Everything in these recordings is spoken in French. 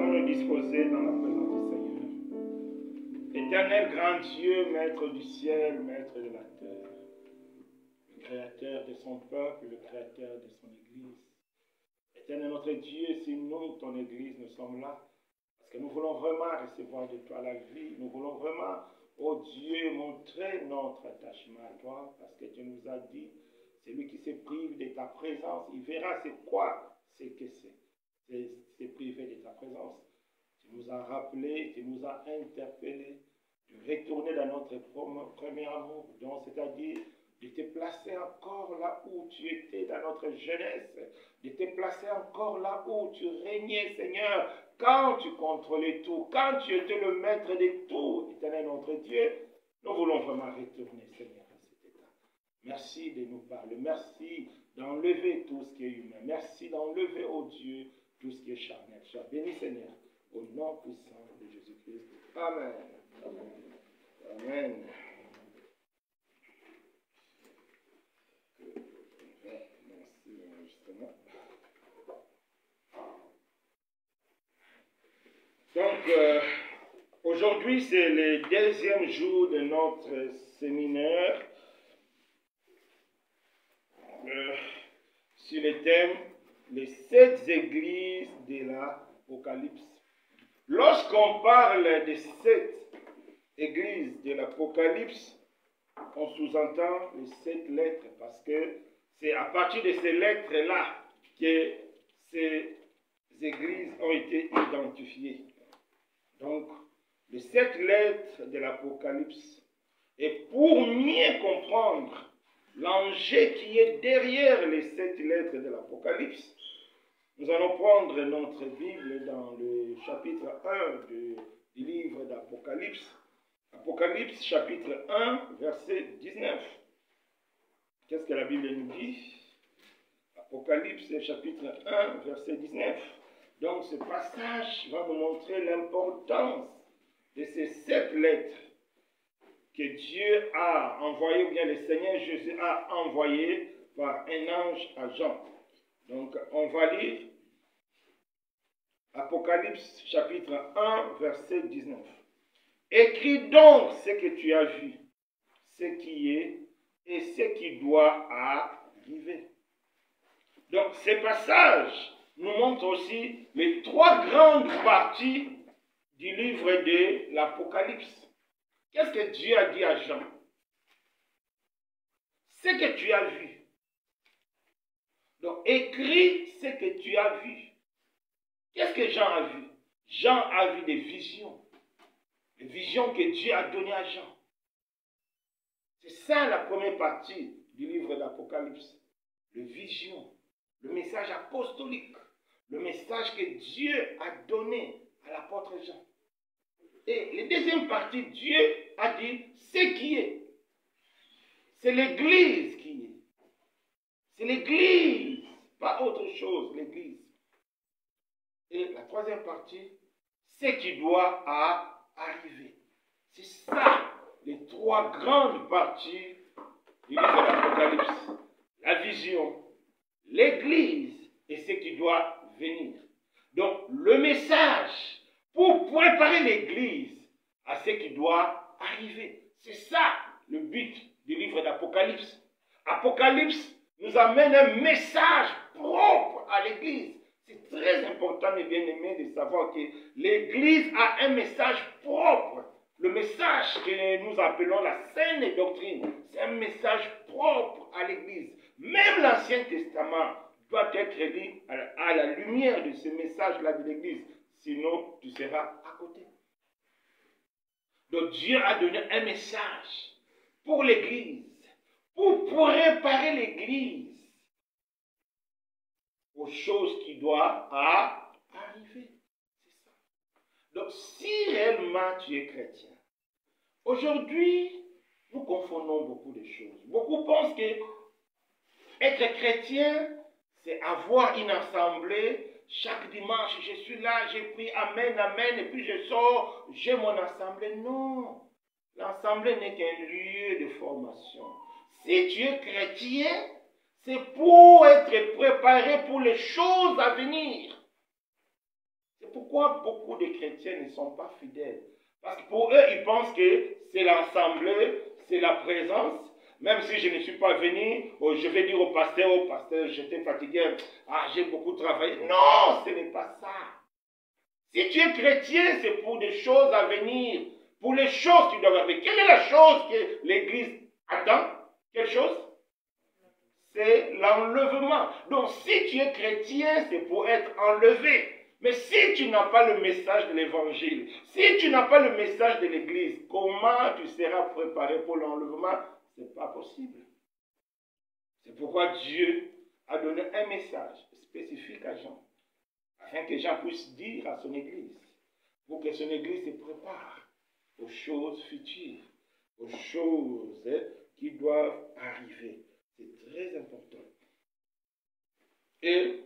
allons nous disposer dans la présence du Seigneur. Éternel grand Dieu, maître du ciel, maître de la terre, le créateur de son peuple, le créateur de son Église. Éternel notre Dieu, si nous, ton Église, nous sommes là, parce que nous voulons vraiment recevoir de toi la vie, nous voulons vraiment, oh Dieu, montrer notre attachement à toi, parce que tu nous as dit, celui qui se prive de ta présence, il verra c'est quoi, c'est que c'est privé de ta présence. Tu nous as rappelé, tu nous as interpellés, de retourner dans notre premier amour, donc c'est-à-dire de te placer encore là où tu étais dans notre jeunesse, de te placer encore là où tu régnais, Seigneur, quand tu contrôlais tout, quand tu étais le maître de tout, éternel notre Dieu, nous voulons vraiment retourner, Seigneur, à cet état. Merci de nous parler, merci d'enlever tout ce qui est humain, merci d'enlever, oh Dieu, tout ce qui est charnel. Sois béni, Seigneur, au nom puissant de Jésus-Christ. Amen. Amen. Amen. Donc, aujourd'hui, c'est le deuxième jour de notre séminaire sur le thème « Les 7 églises de l'Apocalypse ». Lorsqu'on parle des 7 églises de l'Apocalypse, on sous-entend les 7 lettres parce que c'est à partir de ces lettres-là que ces églises ont été identifiées. Donc, les 7 lettres de l'Apocalypse. Et pour mieux comprendre l'enjeu qui est derrière les 7 lettres de l'Apocalypse, nous allons prendre notre Bible dans le chapitre 1 du livre d'Apocalypse. Apocalypse chapitre 1, verset 19. Qu'est-ce que la Bible nous dit? Apocalypse chapitre 1, verset 19. Donc ce passage va nous montrer l'importance de ces 7 lettres que Dieu a envoyées, ou bien le Seigneur Jésus a envoyées par un ange à Jean. Donc on va lire Apocalypse chapitre 1, verset 19. Écris donc ce que tu as vu, ce qui est et ce qui doit arriver. Donc ce passage nous montre aussi les 3 grandes parties du livre de l'Apocalypse. Qu'est-ce que Dieu a dit à Jean? Ce que tu as vu. Donc écris ce que tu as vu. Qu'est-ce que Jean a vu? Jean a vu des visions. Les visions que Dieu a données à Jean. C'est ça la première partie du livre d'Apocalypse. Les visions, le message apostolique, le message que Dieu a donné à l'apôtre Jean. Et la deuxième partie, Dieu a dit ce qui est. C'est l'Église qui est. C'est l'Église, pas autre chose, l'Église. Et la troisième partie, ce qui doit arriver. C'est ça, les 3 grandes parties du livre de l'Apocalypse. La vision, l'Église et ce qui doit venir. Donc, le message pour préparer l'Église à ce qui doit arriver. C'est ça le but du livre d'Apocalypse. Apocalypse nous amène un message propre à l'Église. C'est très important, mes bien-aimés, de savoir que l'Église a un message propre. Le message que nous appelons la saine doctrine, c'est un message propre à l'Église. Même l'Ancien Testament doit être lu à la lumière de ce message-là de l'Église. Sinon, tu seras à côté. Donc Dieu a donné un message pour l'Église, pour préparer l'Église aux choses qui doivent arriver. C'est ça. Donc si réellement tu es chrétien, aujourd'hui, nous confondons beaucoup de choses. Beaucoup pensent que être chrétien, c'est avoir une assemblée. Chaque dimanche, je suis là, j'ai pris Amen, Amen, et puis je sors, j'ai mon assemblée. Non, l'assemblée n'est qu'un lieu de formation. Si tu es chrétien, c'est pour être préparé pour les choses à venir. C'est pourquoi beaucoup de chrétiens ne sont pas fidèles. Parce que pour eux, ils pensent que c'est l'assemblée, c'est la présence. Même si je ne suis pas venu, je vais dire au pasteur, j'étais fatigué, j'ai beaucoup travaillé. Non, ce n'est pas ça. Si tu es chrétien, c'est pour des choses à venir, pour les choses que tu dois faire. Quelle est la chose que l'Église attend? Quelle chose? C'est l'enlèvement. Donc si tu es chrétien, c'est pour être enlevé. Mais si tu n'as pas le message de l'évangile, si tu n'as pas le message de l'Église, comment tu seras préparé pour l'enlèvement? Ce n'est pas possible. C'est pourquoi Dieu a donné un message spécifique à Jean, afin que Jean puisse dire à son Église, pour que son Église se prépare aux choses futures, aux choses qui doivent arriver. C'est très important. Et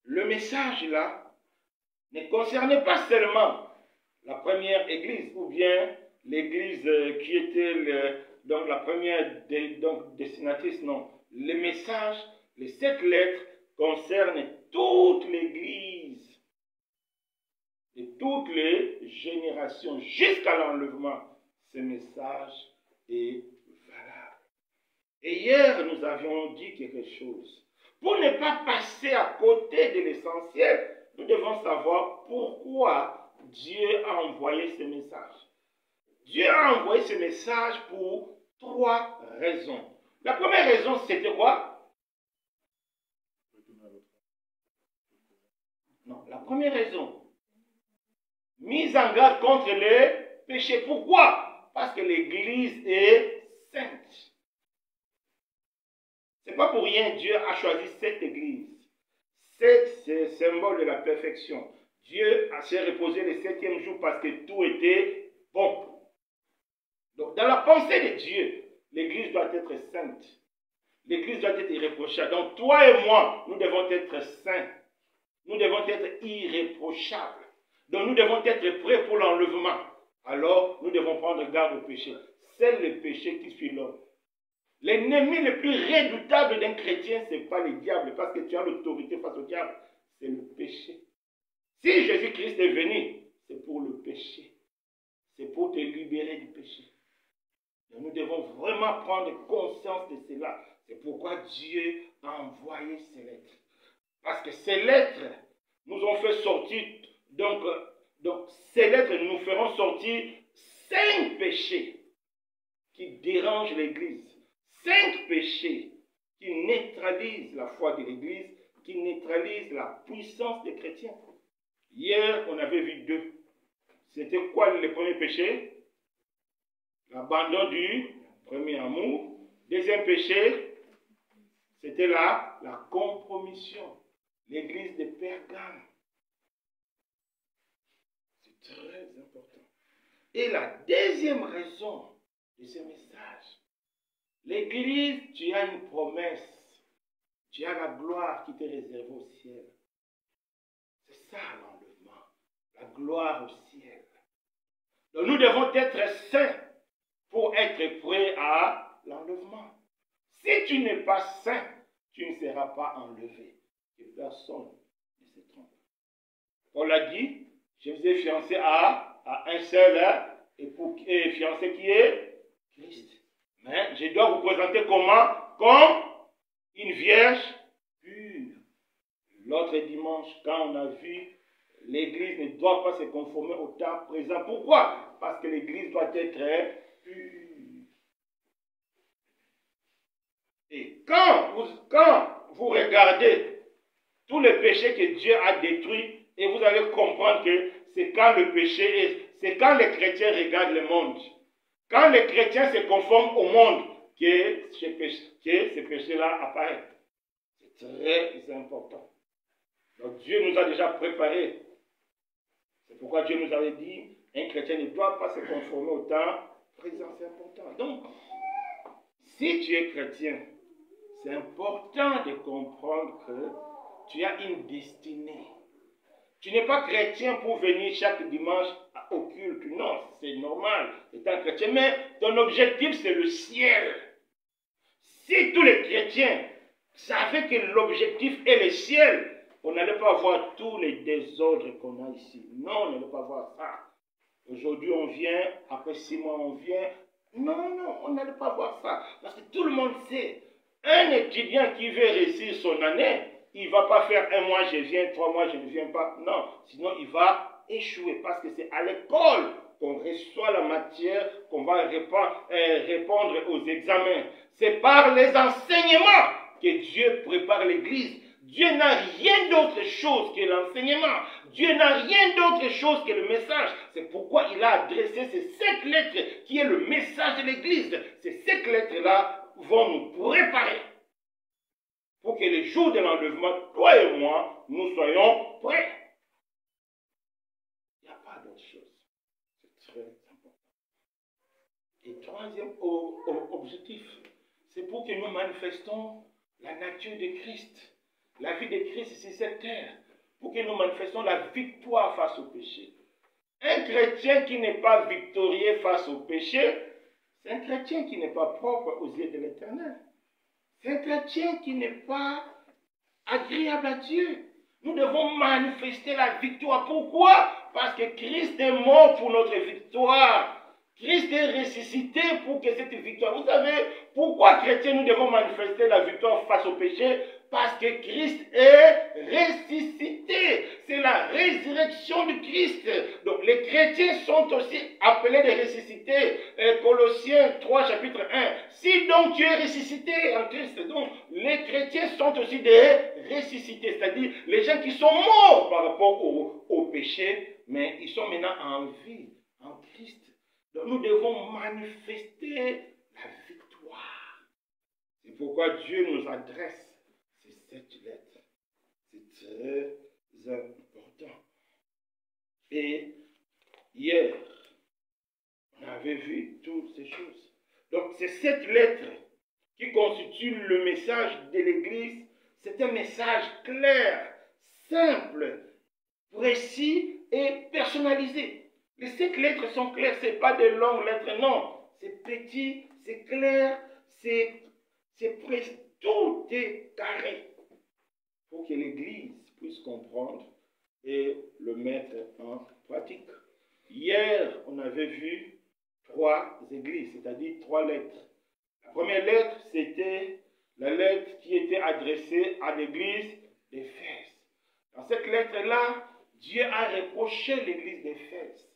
le message là ne concernait pas seulement la première église ou bien l'église qui était donc la première destinatrice, non. Le message, les 7 lettres concernent toute l'église et toutes les générations jusqu'à l'enlèvement. Ce message est valable. Et hier, nous avions dit quelque chose. Pour ne pas passer à côté de l'essentiel, nous devons savoir pourquoi Dieu a envoyé ce message. Dieu a envoyé ce message pour 3 raisons. La première raison, c'était quoi? Non, la première raison. Mise en garde contre les péchés. Pourquoi? Parce que l'Église est sainte. Ce n'est pas pour rien Dieu a choisi cette église. C'est le symbole de la perfection. Dieu s'est reposé le 7e jour parce que tout était bon. Donc, dans la pensée de Dieu, l'église doit être sainte. L'église doit être irréprochable. Donc, toi et moi, nous devons être saints. Nous devons être irréprochables. Donc, nous devons être prêts pour l'enlèvement. Alors, nous devons prendre garde au péché. C'est le péché qui suit l'homme. L'ennemi le plus redoutable d'un chrétien, ce n'est pas le diable, parce que tu as l'autorité face au diable, c'est le péché. Si Jésus-Christ est venu, c'est pour le péché. C'est pour te libérer du péché. Et nous devons vraiment prendre conscience de cela. C'est pourquoi Dieu a envoyé ces lettres. Parce que ces lettres nous ont fait sortir, donc ces lettres nous feront sortir 5 péchés qui dérangent l'Église. 5 péchés qui neutralisent la foi de l'Église, qui neutralisent la puissance des chrétiens. Hier, on avait vu 2. C'était quoi le premier péché? L'abandon du premier amour. Deuxième péché, c'était la compromission. L'église de Pergame. C'est très important. Et la deuxième raison de ce message, l'église, tu as une promesse. Tu as la gloire qui t'est réservée au ciel. C'est ça l'enlèvement. La gloire au ciel. Donc nous devons être saints pour être prêts à l'enlèvement. Si tu n'es pas saint, tu ne seras pas enlevé. Et personne ne se trompe. On l'a dit, je vous ai fiancé à un seul et fiancé qui est Christ. Mais je dois vous présenter comment? Comme une vierge pure. L'autre dimanche, quand on a vu, l'église ne doit pas se conformer au temps présent. Pourquoi? Parce que l'église doit être pure. Et quand vous regardez tous les péchés que Dieu a détruits, et vous allez comprendre que c'est quand le péché c'est quand les chrétiens regardent le monde. Quand les chrétiens se conforment au monde, que ces péchés-là apparaissent. C'est très important. Donc Dieu nous a déjà préparés. C'est pourquoi Dieu nous avait dit, un chrétien ne doit pas se conformer au temps présent. C'est important. Donc, si tu es chrétien, c'est important de comprendre que tu as une destinée. Tu n'es pas chrétien pour venir chaque dimanche au culte. Non, c'est normal, étant chrétien. Mais ton objectif, c'est le ciel. Si tous les chrétiens savaient que l'objectif est le ciel, on n'allait pas voir tous les désordres qu'on a ici. Non, on n'allait pas voir ça. Aujourd'hui, on vient, après 6 mois, on vient. Non, non, on n'allait pas voir ça. Parce que tout le monde sait, un étudiant qui veut réussir son année, il ne va pas faire 1 mois, je viens, 3 mois, je ne viens pas. Non, sinon il va échouer. Parce que c'est à l'école qu'on reçoit la matière, qu'on va répondre aux examens. C'est par les enseignements que Dieu prépare l'Église. Dieu n'a rien d'autre chose que l'enseignement. Dieu n'a rien d'autre chose que le message. C'est pourquoi il a adressé ces 5 lettres qui est le message de l'Église. Ces 5 lettres-là vont nous préparer pour que le jour de l'enlèvement, toi et moi, nous soyons prêts. Il n'y a pas d'autre chose. C'est très important. Et troisième objectif, c'est pour que nous manifestons la nature de Christ. La vie de Christ sur cette terre, pour que nous manifestons la victoire face au péché. Un chrétien qui n'est pas victorieux face au péché, c'est un chrétien qui n'est pas propre aux yeux de l'Éternel. C'est un chrétien qui n'est pas agréable à Dieu. Nous devons manifester la victoire. Pourquoi? Parce que Christ est mort pour notre victoire. Christ est ressuscité pour que cette victoire... Vous savez, pourquoi chrétiens nous devons manifester la victoire face au péché? Parce que Christ est ressuscité. C'est la résurrection de Christ. Donc les chrétiens sont aussi appelés des ressuscités. Colossiens 3, chapitre 1. Si donc tu es ressuscité en Christ, donc les chrétiens sont aussi des ressuscités. C'est-à-dire les gens qui sont morts par rapport au péché, mais ils sont maintenant en vie, en Christ. Donc nous devons manifester la victoire. C'est pourquoi Dieu nous adresse cette lettre. C'est très important. Et hier, on avait vu toutes ces choses. Donc c'est cette lettre qui constitue le message de l'Église. C'est un message clair, simple, précis et personnalisé. Les 5 lettres sont claires, ce n'est pas des longues lettres, non. C'est petit, c'est clair, c'est précis. Tout est carré pour que l'Église puisse comprendre et le mettre en pratique. Hier, on avait vu 3 églises, c'est-à-dire 3 lettres. La première lettre, c'était la lettre qui était adressée à l'église d'Éphèse. Dans cette lettre-là, Dieu a reproché l'église d'Éphèse.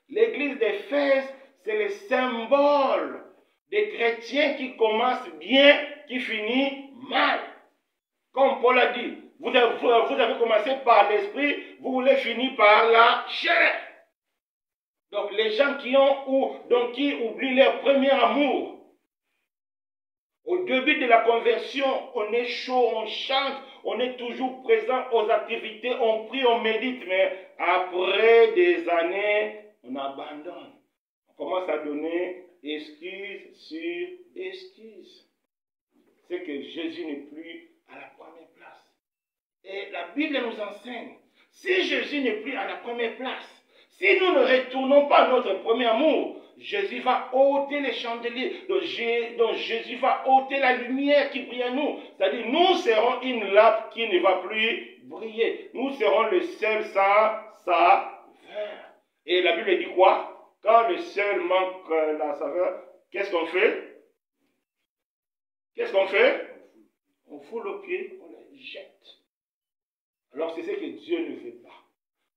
L'église d'Éphèse, c'est le symbole des chrétiens qui commencent bien, qui finissent mal. Comme Paul a dit, vous avez commencé par l'esprit, vous voulez finir par la chair. Donc les gens qui oublient leur premier amour. Au début de la conversion, on est chaud, on chante, on est toujours présent aux activités, on prie, on médite, mais après des années, on abandonne. On commence à donner excuse sur excuse. C'est que Jésus n'est plus à la première place. Et la Bible nous enseigne, si Jésus n'est plus à la première place, si nous ne retournons pas à notre premier amour, Jésus va ôter les chandeliers. Donc Jésus va ôter la lumière qui brille en nous. C'est-à-dire, nous serons une lampe qui ne va plus briller. Nous serons le seul saveur. Et la Bible dit quoi? Quand le seul manque la saveur, qu'est-ce qu'on fait? Qu'est-ce qu'on fait? On fout le pied, on les jette. Alors c'est ce que Dieu ne veut pas.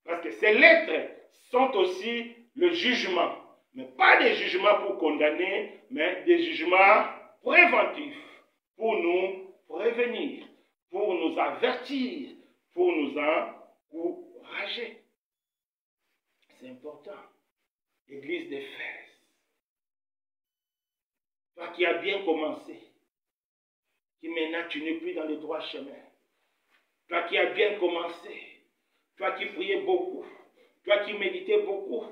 Parce que ces lettres sont aussi le jugement. Mais pas des jugements pour condamner, mais des jugements préventifs pour nous prévenir, pour nous avertir, pour nous encourager. C'est important. Église d'Éphèse, toi qui as bien commencé, qui maintenant tu n'es plus dans le droit chemin, toi qui as bien commencé, toi qui priais beaucoup, toi qui méditais beaucoup,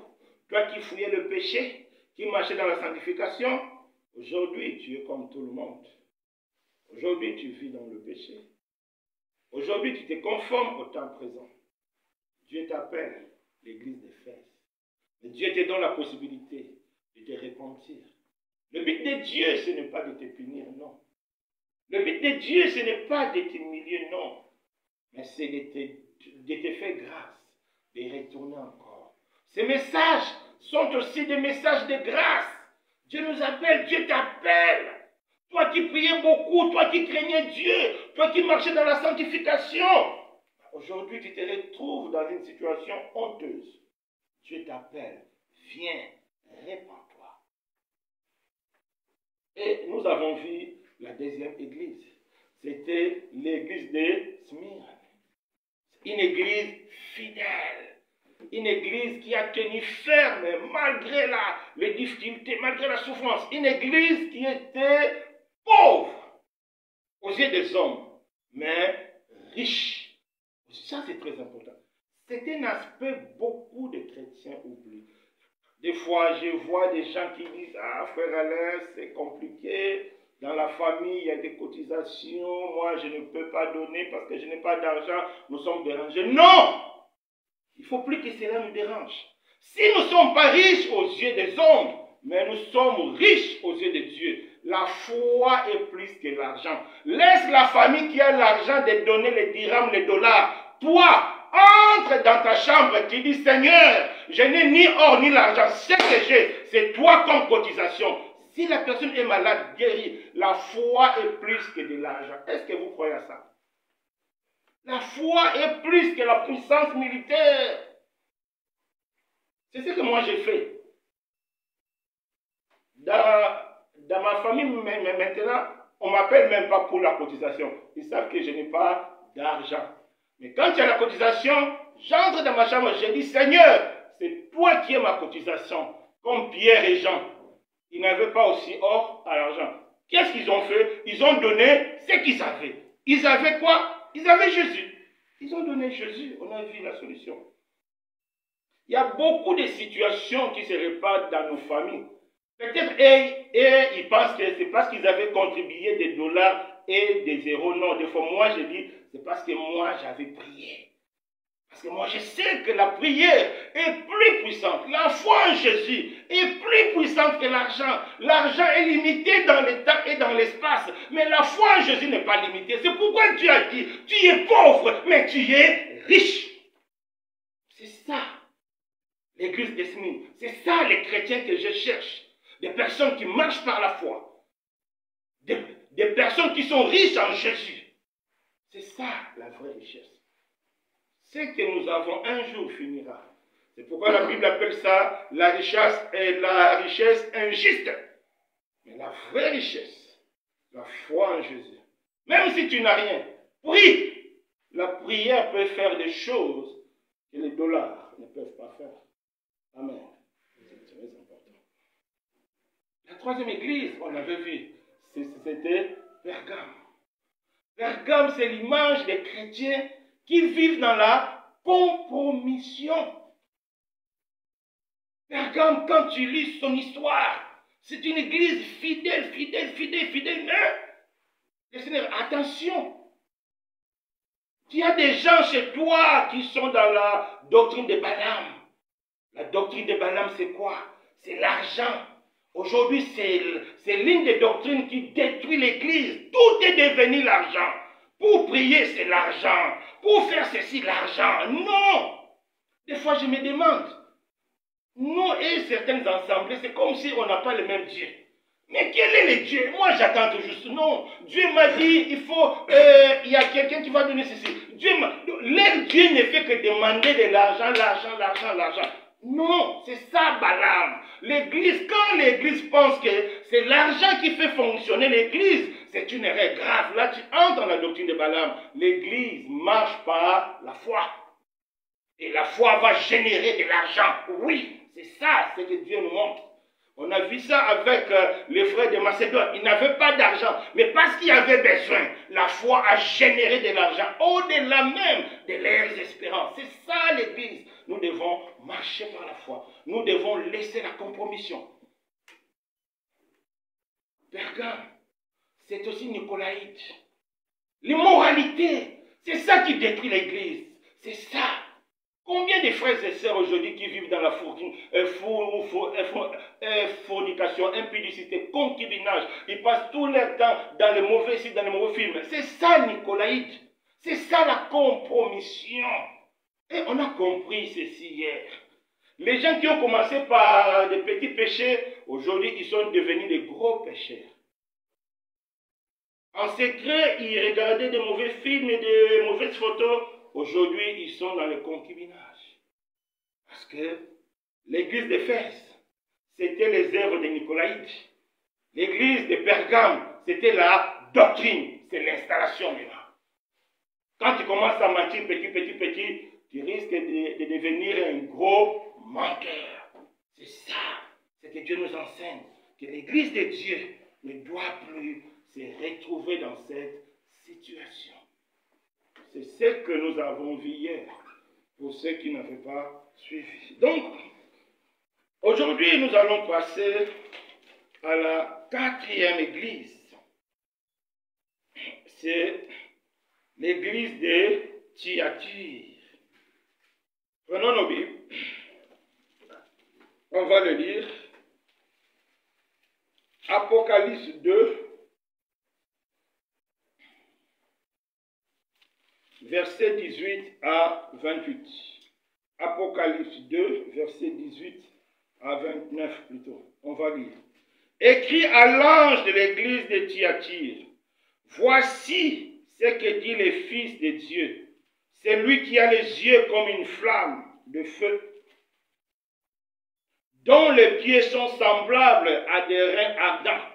toi qui fouillais le péché, qui marchait dans la sanctification, aujourd'hui tu es comme tout le monde. Aujourd'hui tu vis dans le péché. Aujourd'hui tu te conformes au temps présent. Dieu t'appelle l'église d'Éphèse. Mais Dieu te donne la possibilité de te repentir. Le but de Dieu, ce n'est pas de te punir, non. Le but de Dieu, ce n'est pas de t'humilier, non. Mais c'est de te faire grâce, de retourner encore. Ces messages sont aussi des messages de grâce. Dieu nous appelle, Dieu t'appelle. Toi qui priais beaucoup, toi qui craignais Dieu, toi qui marchais dans la sanctification. Aujourd'hui, tu te retrouves dans une situation honteuse. Dieu t'appelle, viens, répands-toi. Et nous avons vu la deuxième église. C'était l'église de Smyrne. Une église fidèle. Une église qui a tenu ferme malgré les difficultés, malgré la souffrance. Une église qui était pauvre aux yeux des hommes, mais riche. Ça, c'est très important. C'est un aspect beaucoup de chrétiens oublient. Des fois, je vois des gens qui disent « Ah, frère Alain, c'est compliqué. Dans la famille, il y a des cotisations. Moi, je ne peux pas donner parce que je n'ai pas d'argent. Nous sommes dérangés. » Non! Il ne faut plus que cela nous dérange. Si nous ne sommes pas riches aux yeux des hommes, mais nous sommes riches aux yeux de Dieu, la foi est plus que l'argent. Laisse la famille qui a l'argent de donner les dirhams, les dollars. Toi, entre dans ta chambre et tu dis, Seigneur, je n'ai ni or ni l'argent. Ce que j'ai, c'est toi comme cotisation. Si la personne est malade, guérie, la foi est plus que de l'argent. Est-ce que vous croyez à ça? La foi est plus que la puissance militaire. C'est ce que moi j'ai fait. Dans ma famille, maintenant, on ne m'appelle même pas pour la cotisation. Ils savent que je n'ai pas d'argent. Mais quand il y a la cotisation, j'entre dans ma chambre, je dis, Seigneur, c'est toi qui es ma cotisation. Comme Pierre et Jean. Ils n'avaient pas aussi or à l'argent. Qu'est-ce qu'ils ont fait? Ils ont donné ce qu'ils avaient. Ils avaient quoi? Ils avaient Jésus. Ils ont donné Jésus. On a vu la solution. Il y a beaucoup de situations qui se répandent dans nos familles. Peut-être ils pensent que c'est parce qu'ils avaient contribué des dollars et des euros. Non, des fois, moi, je dis, c'est parce que moi, j'avais prié. Parce que moi, je sais que la prière est plus puissante. La foi en Jésus est plus puissante que l'argent. L'argent est limité dans le temps et dans l'espace. Mais la foi en Jésus n'est pas limitée. C'est pourquoi Dieu a dit, tu es pauvre, mais tu es riche. C'est ça, l'église de Smyrne. C'est ça, les chrétiens que je cherche. Des personnes qui marchent par la foi. Des personnes qui sont riches en Jésus. C'est ça, la vraie richesse. Ce que nous avons un jour finira. C'est pourquoi la Bible appelle ça la richesse injuste. Mais la vraie richesse, la foi en Jésus. Même si tu n'as rien, prie. La prière peut faire des choses que les dollars ne peuvent pas faire. Amen. C'est très important. La troisième église, on avait vu, c'était Pergame. Pergame, c'est l'image des chrétiens qui vivent dans la compromission. Pergame, quand tu lis son histoire, c'est une église fidèle, mais, Seigneur, attention. Il y a des gens chez toi qui sont dans la doctrine de Balaam. La doctrine de Balaam, c'est quoi? C'est l'argent. Aujourd'hui, c'est l'une des doctrines qui détruit l'église. Tout est devenu l'argent. Pour prier, c'est l'argent. Pour faire ceci, l'argent. Non! Des fois, je me demande. Nous et certaines assemblées, c'est comme si on n'a pas le même Dieu. Mais quel est le Dieu? Moi, j'attends toujours. Non. Dieu m'a dit, il y a quelqu'un qui va donner ceci. Leur Dieu ne fait que demander de l'argent, l'argent. Non, c'est ça, Balaam. L'église, quand l'église pense que c'est l'argent qui fait fonctionner l'église, c'est une erreur grave. Là, tu entres dans la doctrine de Balaam. L'église marche par la foi. Et la foi va générer de l'argent. Oui, c'est ça, c'est que Dieu nous montre. On a vu ça avec les frères de Macédoine. Ils n'avaient pas d'argent, mais parce qu'ils avaient besoin, la foi a généré de l'argent au-delà même de leurs espérances. C'est ça l'église. Nous devons marcher par la foi. Nous devons laisser la compromission. Pergame, c'est aussi Nicolaïde. L'immoralité, c'est ça qui détruit l'église. C'est ça. Combien de frères et sœurs aujourd'hui qui vivent dans la fornication, impudicité, concubinage, ils passent tout leur temps dans les mauvais sites, dans les mauvais films. C'est ça, Nicolaïde. C'est ça la compromission. Et on a compris ceci hier. Les gens qui ont commencé par des petits péchés, aujourd'hui ils sont devenus des gros pécheurs. En secret, ils regardaient des mauvais films et des mauvaises photos. Aujourd'hui, ils sont dans le concubinage. Parce que l'église d'Éphèse, c'était les œuvres de Nicolaïde. L'église de Pergame, c'était la doctrine. C'est l'installation maintenant. Quand tu commences à mentir petit, tu risques de devenir un gros menteur. C'est ça, c'est que Dieu nous enseigne. Que l'église de Dieu ne doit plus se retrouver dans cette situation. C'est ce que nous avons vu hier, pour ceux qui n'avaient pas suivi. Donc, aujourd'hui, nous allons passer à la 4e église. C'est l'église de Thyatire. Prenons nos Bibles. On va le lire. Apocalypse 2, versets 18 à 28. Apocalypse 2, versets 18 à 29 plutôt. On va lire. Écrit à l'ange de l'église de Thyatire, voici ce que dit le Fils de Dieu. C'est lui qui a les yeux comme une flamme de feu, dont les pieds sont semblables à des reins ardents.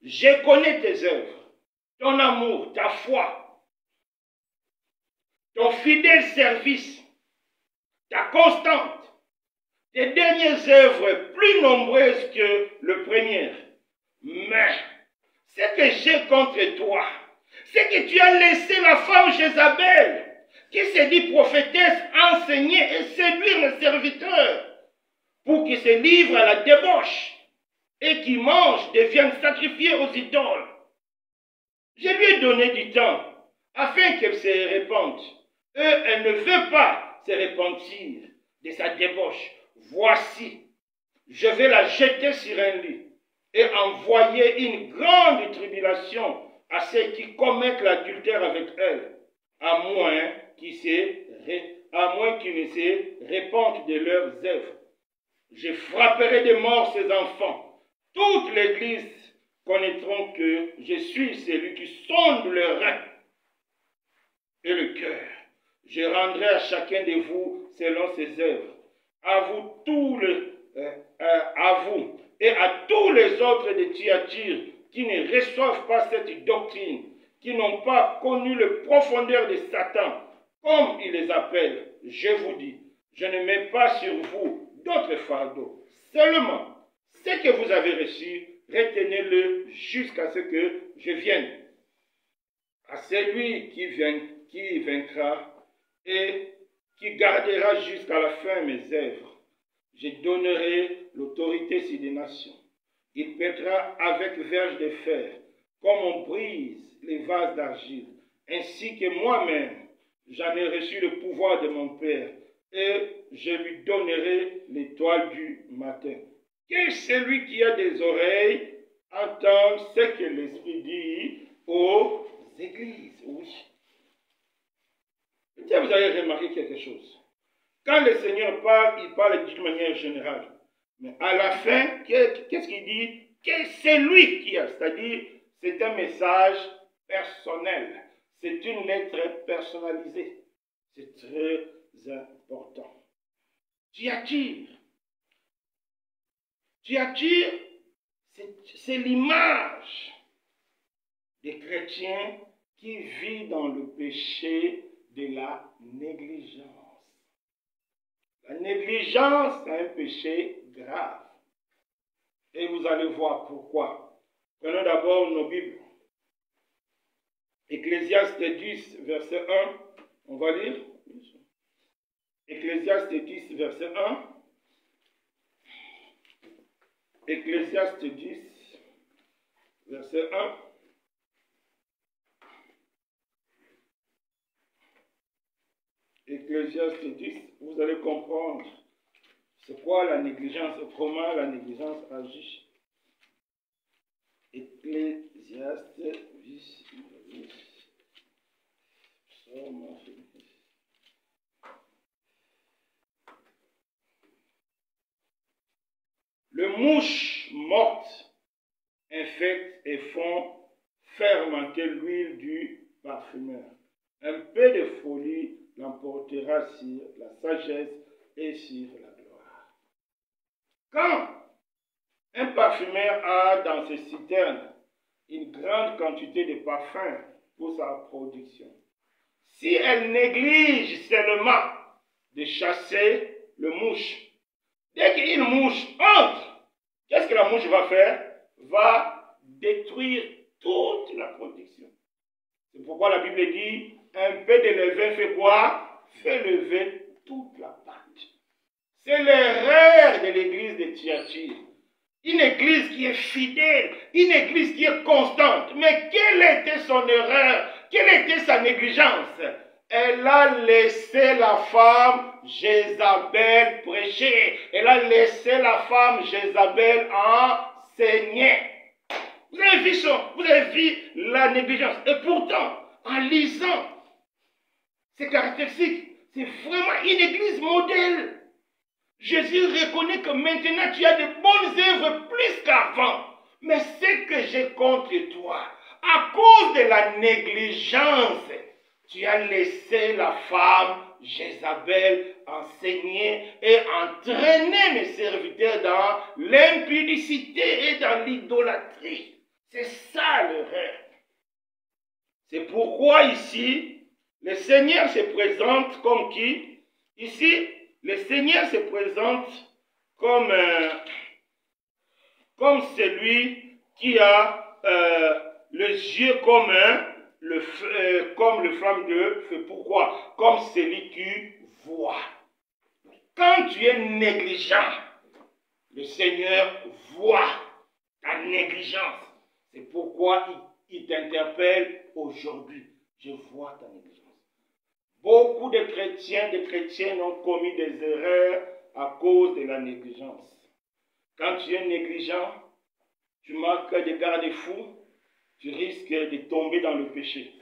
Je connais tes œuvres, ton amour, ta foi, ton fidèle service, ta constante, tes dernières œuvres plus nombreuses que le premier. Mais ce que j'ai contre toi, c'est que tu as laissé la femme Jézabel, qui se dit prophétesse, enseigner et séduire les serviteurs, pour qu'ils se livrent à la débauche et qui mangent des viandes sacrifiées aux idoles. Je lui ai donné du temps afin qu'elle se répande. Elle ne veut pas se repentir de sa débauche. Voici, je vais la jeter sur un lit et envoyer une grande tribulation à ceux qui commettent l'adultère avec elle, à moins qu'ils ne se repentent de leurs œuvres. Je frapperai de mort ces enfants. Toute l'Église connaîtront que je suis celui qui sonde le rein et le cœur. Je rendrai à chacun de vous selon ses œuvres. À vous et à tous les autres de Thyatire qui ne reçoivent pas cette doctrine, qui n'ont pas connu le profondeur de Satan, comme il les appelle, je vous dis, je ne mets pas sur vous d'autres fardeaux. Seulement, ce que vous avez reçu, retenez-le jusqu'à ce que je vienne. À celui qui vaincra et qui gardera jusqu'à la fin mes œuvres, je donnerai l'autorité sur des nations. Il pètera avec verge de fer, comme on brise les vases d'argile, ainsi que moi-même, j'en ai reçu le pouvoir de mon Père, et je lui donnerai l'étoile du matin. Que celui qui a des oreilles entende ce que l'Esprit dit aux églises. Oui. Peut-être vous avez remarqué quelque chose. Quand le Seigneur parle, il parle d'une manière générale. Mais à la fin, qu'est-ce qu'il dit? Que c'est lui qui a. C'est-à-dire, c'est un message personnel. C'est une lettre personnalisée. C'est très important. Thyatire, c'est l'image des chrétiens qui vivent dans le péché de la négligence. La négligence est un péché grave. Et vous allez voir pourquoi. Prenons d'abord nos Bibles. Ecclésiaste 10, verset 1. On va lire. Ecclésiaste 10, verset 1. Ecclésiaste 10, verset 1. Ecclésiaste 10, vous allez comprendre c'est quoi la négligence et comment la négligence agit. Ecclésiaste 10, Oh mon Dieu. Le mouche morte infecte et fond fermenter l'huile du parfumeur. Un peu de folie l'emportera sur la sagesse et sur la gloire. Quand un parfumeur a dans ses citernes une grande quantité de parfum pour sa production, si elle néglige seulement de chasser le mouche, dès qu'une mouche entre, qu'est-ce que la mouche va faire? Va détruire toute la production. C'est pourquoi la Bible dit, un peu de levain fait quoi? Fait lever toute la pâte. C'est l'erreur de l'église de Thyatire. Une église qui est fidèle, une église qui est constante. Mais quelle était son erreur? Quelle était sa négligence? Elle a laissé la femme Jézabel prêcher. Elle a laissé la femme Jézabel enseigner. Vous avez vu la négligence. Et pourtant, en lisant ces caractéristiques, c'est vraiment une église modèle. Jésus reconnaît que maintenant tu as de bonnes œuvres plus qu'avant. Mais ce que j'ai contre toi, à cause de la négligence, tu as laissé la femme Jézabel enseigner et entraîner mes serviteurs dans l'impudicité et dans l'idolâtrie. C'est ça l'erreur. C'est pourquoi ici, le Seigneur se présente comme qui? Ici, le Seigneur se présente comme celui qui a les yeux comme le flamme de feu. Pourquoi? Comme celui qui voit. Quand tu es négligent, le Seigneur voit ta négligence. C'est pourquoi il t'interpelle aujourd'hui. Je vois ta négligence. Beaucoup de chrétiens ont commis des erreurs à cause de la négligence. Quand tu es négligent, tu manques des garde-fous, tu risques de tomber dans le péché.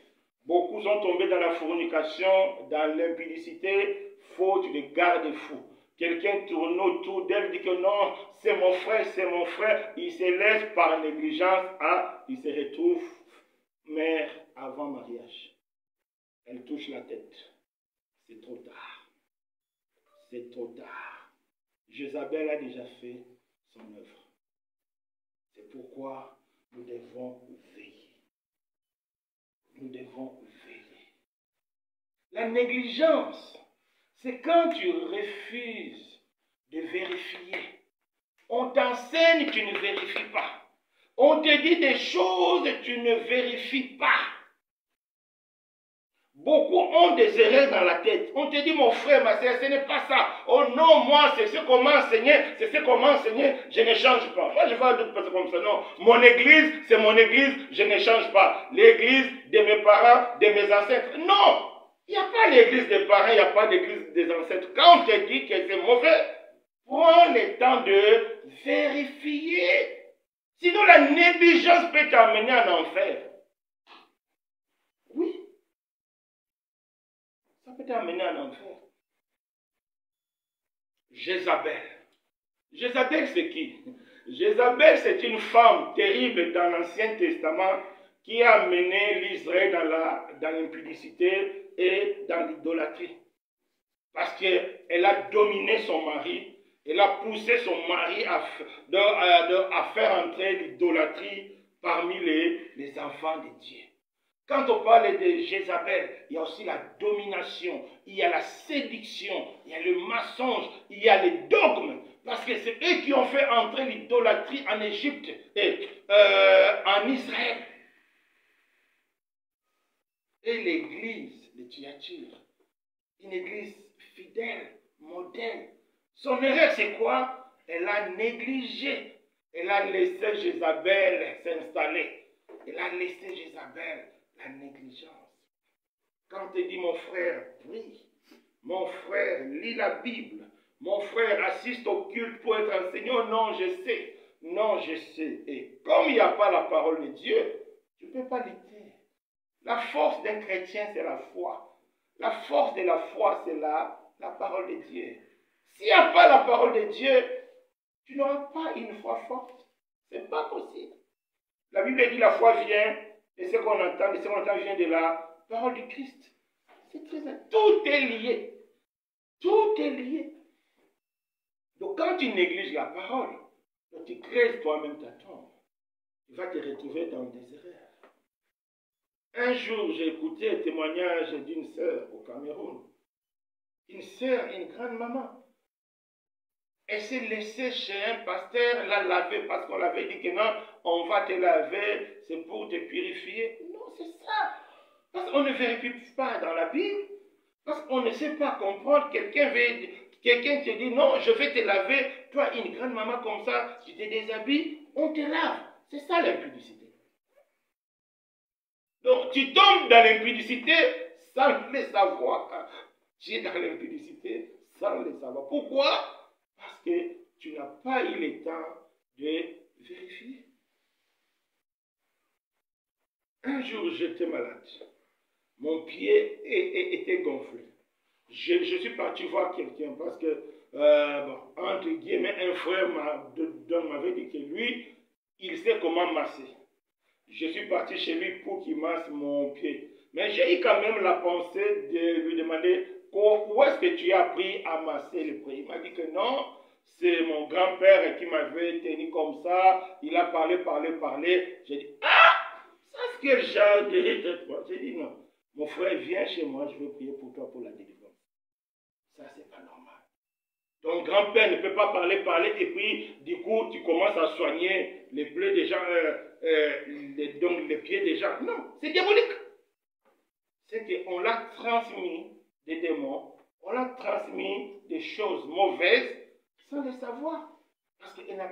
Beaucoup sont tombés dans la fornication, dans l'impudicité, faute de garde-fous. Quelqu'un tourne autour d'elle, dit que non, c'est mon frère, il se laisse par négligence, il se retrouve mère avant mariage. Elle touche la tête. C'est trop tard. C'est trop tard. Jézabel a déjà fait son œuvre. C'est pourquoi nous devons veiller. Nous devons veiller. La négligence, c'est quand tu refuses de vérifier. On t'enseigne, tu ne vérifies pas. On te dit des choses, tu ne vérifies pas. Beaucoup ont des erreurs dans la tête. On te dit, mon frère, ma soeur, ce n'est pas ça. Oh non, moi, c'est ce qu'on m'a enseigné, je ne change pas. Moi, je ne vais pas dire comme ça, non. Mon église, c'est mon église, je ne change pas. L'église de mes parents, de mes ancêtres, non. Il n'y a pas l'église des parents, il n'y a pas l'église des ancêtres. Quand on te dit que c'est mauvais, prends le temps de vérifier. Sinon, la négligence peut t'amener en enfer. Oui. Ça peut t'amener en enfer. Jézabel. Jézabel, c'est qui? Jézabel, c'est une femme terrible dans l'Ancien Testament qui a amené l'Israël dans l'impudicité et dans l'idolâtrie. Parce qu'elle a dominé son mari, elle a poussé son mari à faire entrer l'idolâtrie parmi les enfants de Dieu. Quand on parle de Jézabel, il y a aussi la domination, il y a la séduction, il y a le mensonge, il y a les dogmes. Parce que c'est eux qui ont fait entrer l'idolâtrie en Égypte et en Israël. Et l'église de Thyatire, une église fidèle, modèle. Son erreur, c'est quoi? Elle a négligé. Elle a laissé Jézabel s'installer. Elle a laissé Jézabel. La négligence. Quand tu dis, mon frère, prie. Mon frère, lis la Bible. Mon frère, assiste au culte pour être enseigné. Oh, non, je sais. Non, je sais. Et comme il n'y a pas la parole de Dieu, tu ne peux pas lutter. La force d'un chrétien, c'est la foi. La force de la foi, c'est la parole de Dieu. S'il n'y a pas la parole de Dieu, tu n'auras pas une foi forte. Ce n'est pas possible. La Bible dit la foi vient de ce qu'on entend, de ce qu'on entend vient de la parole du Christ. C'est très important. Tout est lié. Tout est lié. Donc quand tu négliges la parole, tu crées toi-même ta tombe. Tu vas te retrouver dans des erreurs. Un jour, j'ai écouté un témoignage d'une sœur au Cameroun. Une sœur, une grande maman. Elle s'est laissée chez un pasteur la laver parce qu'on l'avait dit que non, on va te laver, c'est pour te purifier. Non, c'est ça. Parce qu'on ne vérifie pas dans la Bible. Parce qu'on ne sait pas comprendre. Quelqu'un te dit non, je vais te laver. Toi, une grande maman comme ça, tu te déshabilles, on te lave. C'est ça l'impudicité. Donc, tu tombes dans l'impudicité sans le savoir. Tu es dans l'impudicité sans le savoir. Pourquoi? Parce que tu n'as pas eu le temps de vérifier. Un jour, j'étais malade. Mon pied était gonflé. Je suis parti voir quelqu'un parce que, entre guillemets, un frère m'avait dit que lui, il sait comment masser. Je suis parti chez lui pour qu'il masse mon pied. Mais j'ai eu quand même la pensée de lui demander où est-ce que tu as appris à masser le pied. Il m'a dit que non, c'est mon grand-père qui m'avait tenu comme ça. Il a parlé. J'ai dit, ah, ça c'est quel genre de toi. J'ai dit non. Mon frère, viens chez moi, je vais prier pour toi pour la délivrance. Ça, c'est pas normal. Ton grand-père ne peut pas parler, et puis, du coup, tu commences à soigner les plaies des gens, donc les pieds des gens. Non, c'est diabolique. C'est qu'on l'a transmis des démons, on l'a transmis des choses mauvaises sans le savoir. Parce qu'il n'a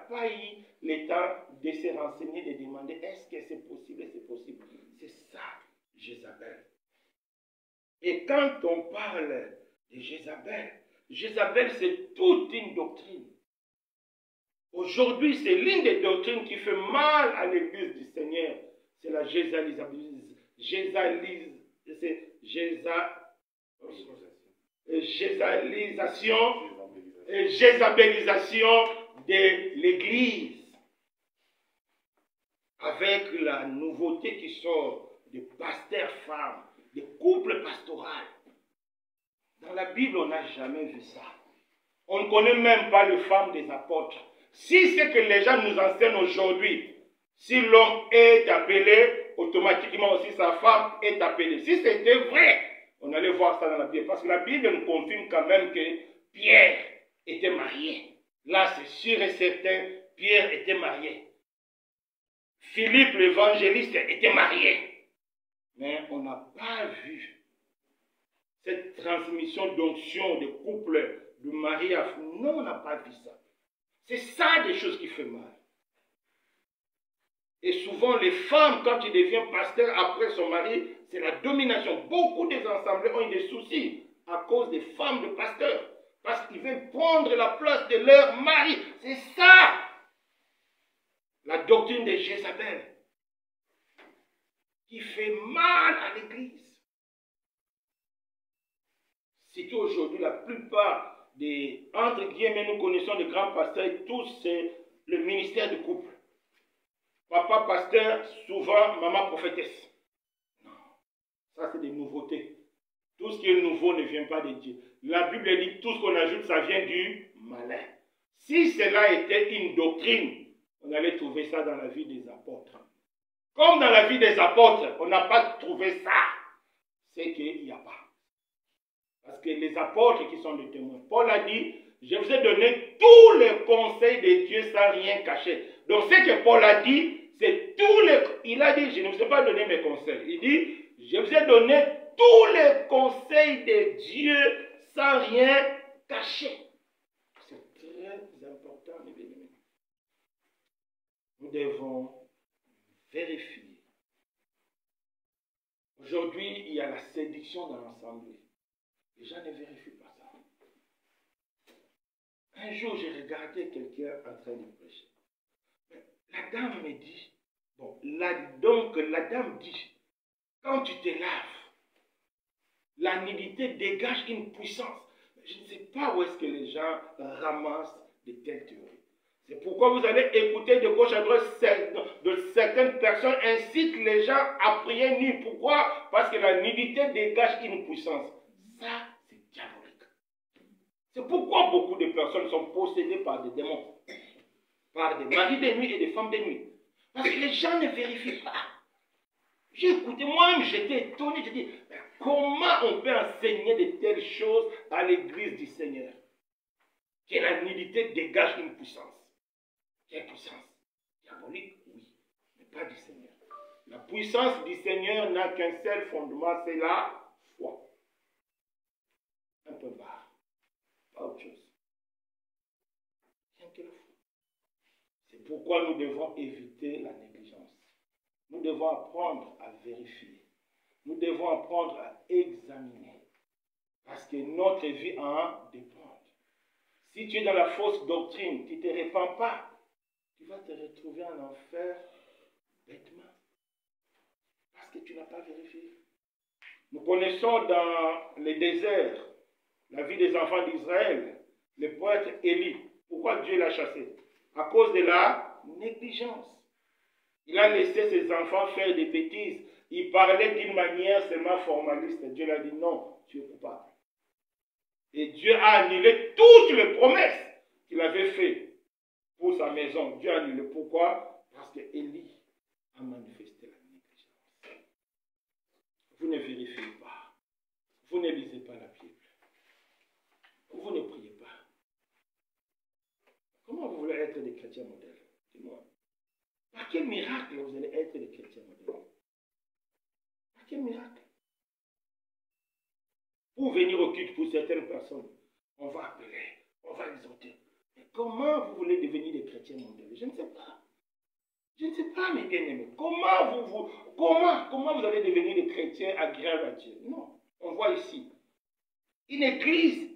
pas eu le temps de se renseigner, de demander est-ce que c'est possible, C'est ça, Jézabel. Et quand on parle de Jézabel, c'est toute une doctrine. Aujourd'hui, c'est l'une des doctrines qui fait mal à l'église du Seigneur. C'est la jézabélisation de l'église. Avec la nouveauté qui sort des pasteurs femmes, des couples pastoraux. Dans la Bible, on n'a jamais vu ça. On ne connaît même pas les femmes des apôtres. Si c'est que les gens nous enseignent aujourd'hui, si l'homme est appelé, automatiquement aussi sa femme est appelée. Si c'était vrai, on allait voir ça dans la Bible. Parce que la Bible nous confirme quand même que Pierre était marié. Là, c'est sûr et certain, Pierre était marié. Philippe l'évangéliste était marié. Mais on n'a pas vu cette transmission d'onction de couple de mari à fou. Non, on n'a pas vu ça. C'est ça des choses qui font mal. Et souvent, les femmes, quand ils deviennent pasteurs après son mari, c'est la domination. Beaucoup des assemblées ont eu des soucis à cause des femmes de pasteurs. Parce qu'ils veulent prendre la place de leur mari. C'est ça, la doctrine de Jézabel, qui fait mal à l'église. Surtout aujourd'hui, la plupart des, entre guillemets, nous connaissons de grands pasteurs, tous c'est le ministère du couple. Papa pasteur, souvent maman prophétesse. Non, ça c'est des nouveautés. Tout ce qui est nouveau ne vient pas de Dieu. La Bible dit tout ce qu'on ajoute, ça vient du malin. Si cela était une doctrine, on allait trouver ça dans la vie des apôtres. Comme dans la vie des apôtres, on n'a pas trouvé ça. C'est qu'il n'y a pas. Parce que les apôtres qui sont des témoins, Paul a dit, je vous ai donné tous les conseils de Dieu sans rien cacher. Donc ce que Paul a dit, c'est tous les... Il a dit, je ne vous ai pas donné mes conseils. Il dit, je vous ai donné tous les conseils de Dieu sans rien cacher. C'est très important, mes bien-aimés. Nous devons vérifier. Aujourd'hui, il y a la séduction dans l'assemblée. Les gens ne vérifient pas ça. Un jour, j'ai regardé quelqu'un en train de prêcher. La dame me dit, bon, la dame dit, quand tu te laves, La nudité dégage une puissance. Je ne sais pas où est-ce que les gens ramassent de telles théories. C'est pourquoi vous allez écouter de gauche à droite de certaines personnes incitent les gens à prier nu. Pourquoi? Parce que la nudité dégage une puissance. Ça, c'est diabolique. C'est pourquoi beaucoup de personnes sont possédées par des démons, par des maris de nuit et des femmes de nuit. Parce que les gens ne vérifient pas. J'ai écouté, moi-même j'étais étonné, j'ai dit, comment on peut enseigner de telles choses à l'église du Seigneur? Que la nudité dégage une puissance. Quelle puissance? Diabolique, oui, mais pas du Seigneur. La puissance du Seigneur n'a qu'un seul fondement, c'est la foi. Un peu bas, pas autre chose. Rien que la foi. C'est pourquoi nous devons éviter la négligence. Nous devons apprendre à vérifier. Nous devons apprendre à examiner. Parce que notre vie en dépend. Si tu es dans la fausse doctrine, tu ne te répands pas, tu vas te retrouver en enfer bêtement. Parce que tu n'as pas vérifié. Nous connaissons dans les déserts la vie des enfants d'Israël, le prophète Élie. Pourquoi Dieu l'a chassé? À cause de la négligence. Il a laissé ses enfants faire des bêtises. Il parlait d'une manière seulement formaliste. Dieu l'a dit non, tu es coupable. Et Dieu a annulé toutes les promesses qu'il avait faites pour sa maison. Dieu a annulé. Pourquoi? Parce que Élie a manifesté la négligence. Vous ne vérifiez pas. Vous ne lisez pas la Bible. Vous ne priez pas. Comment vous voulez être des chrétiens modèles? Dis-moi. Par quel miracle vous allez être des chrétiens modèles? Par quel miracle? Pour venir au culte pour certaines personnes, on va appeler, on va exhorter. Mais comment vous voulez devenir des chrétiens modèles? Je ne sais pas. Je ne sais pas, mes bien-aimés. Comment vous allez devenir des chrétiens agréables à Dieu? Non. On voit ici une église,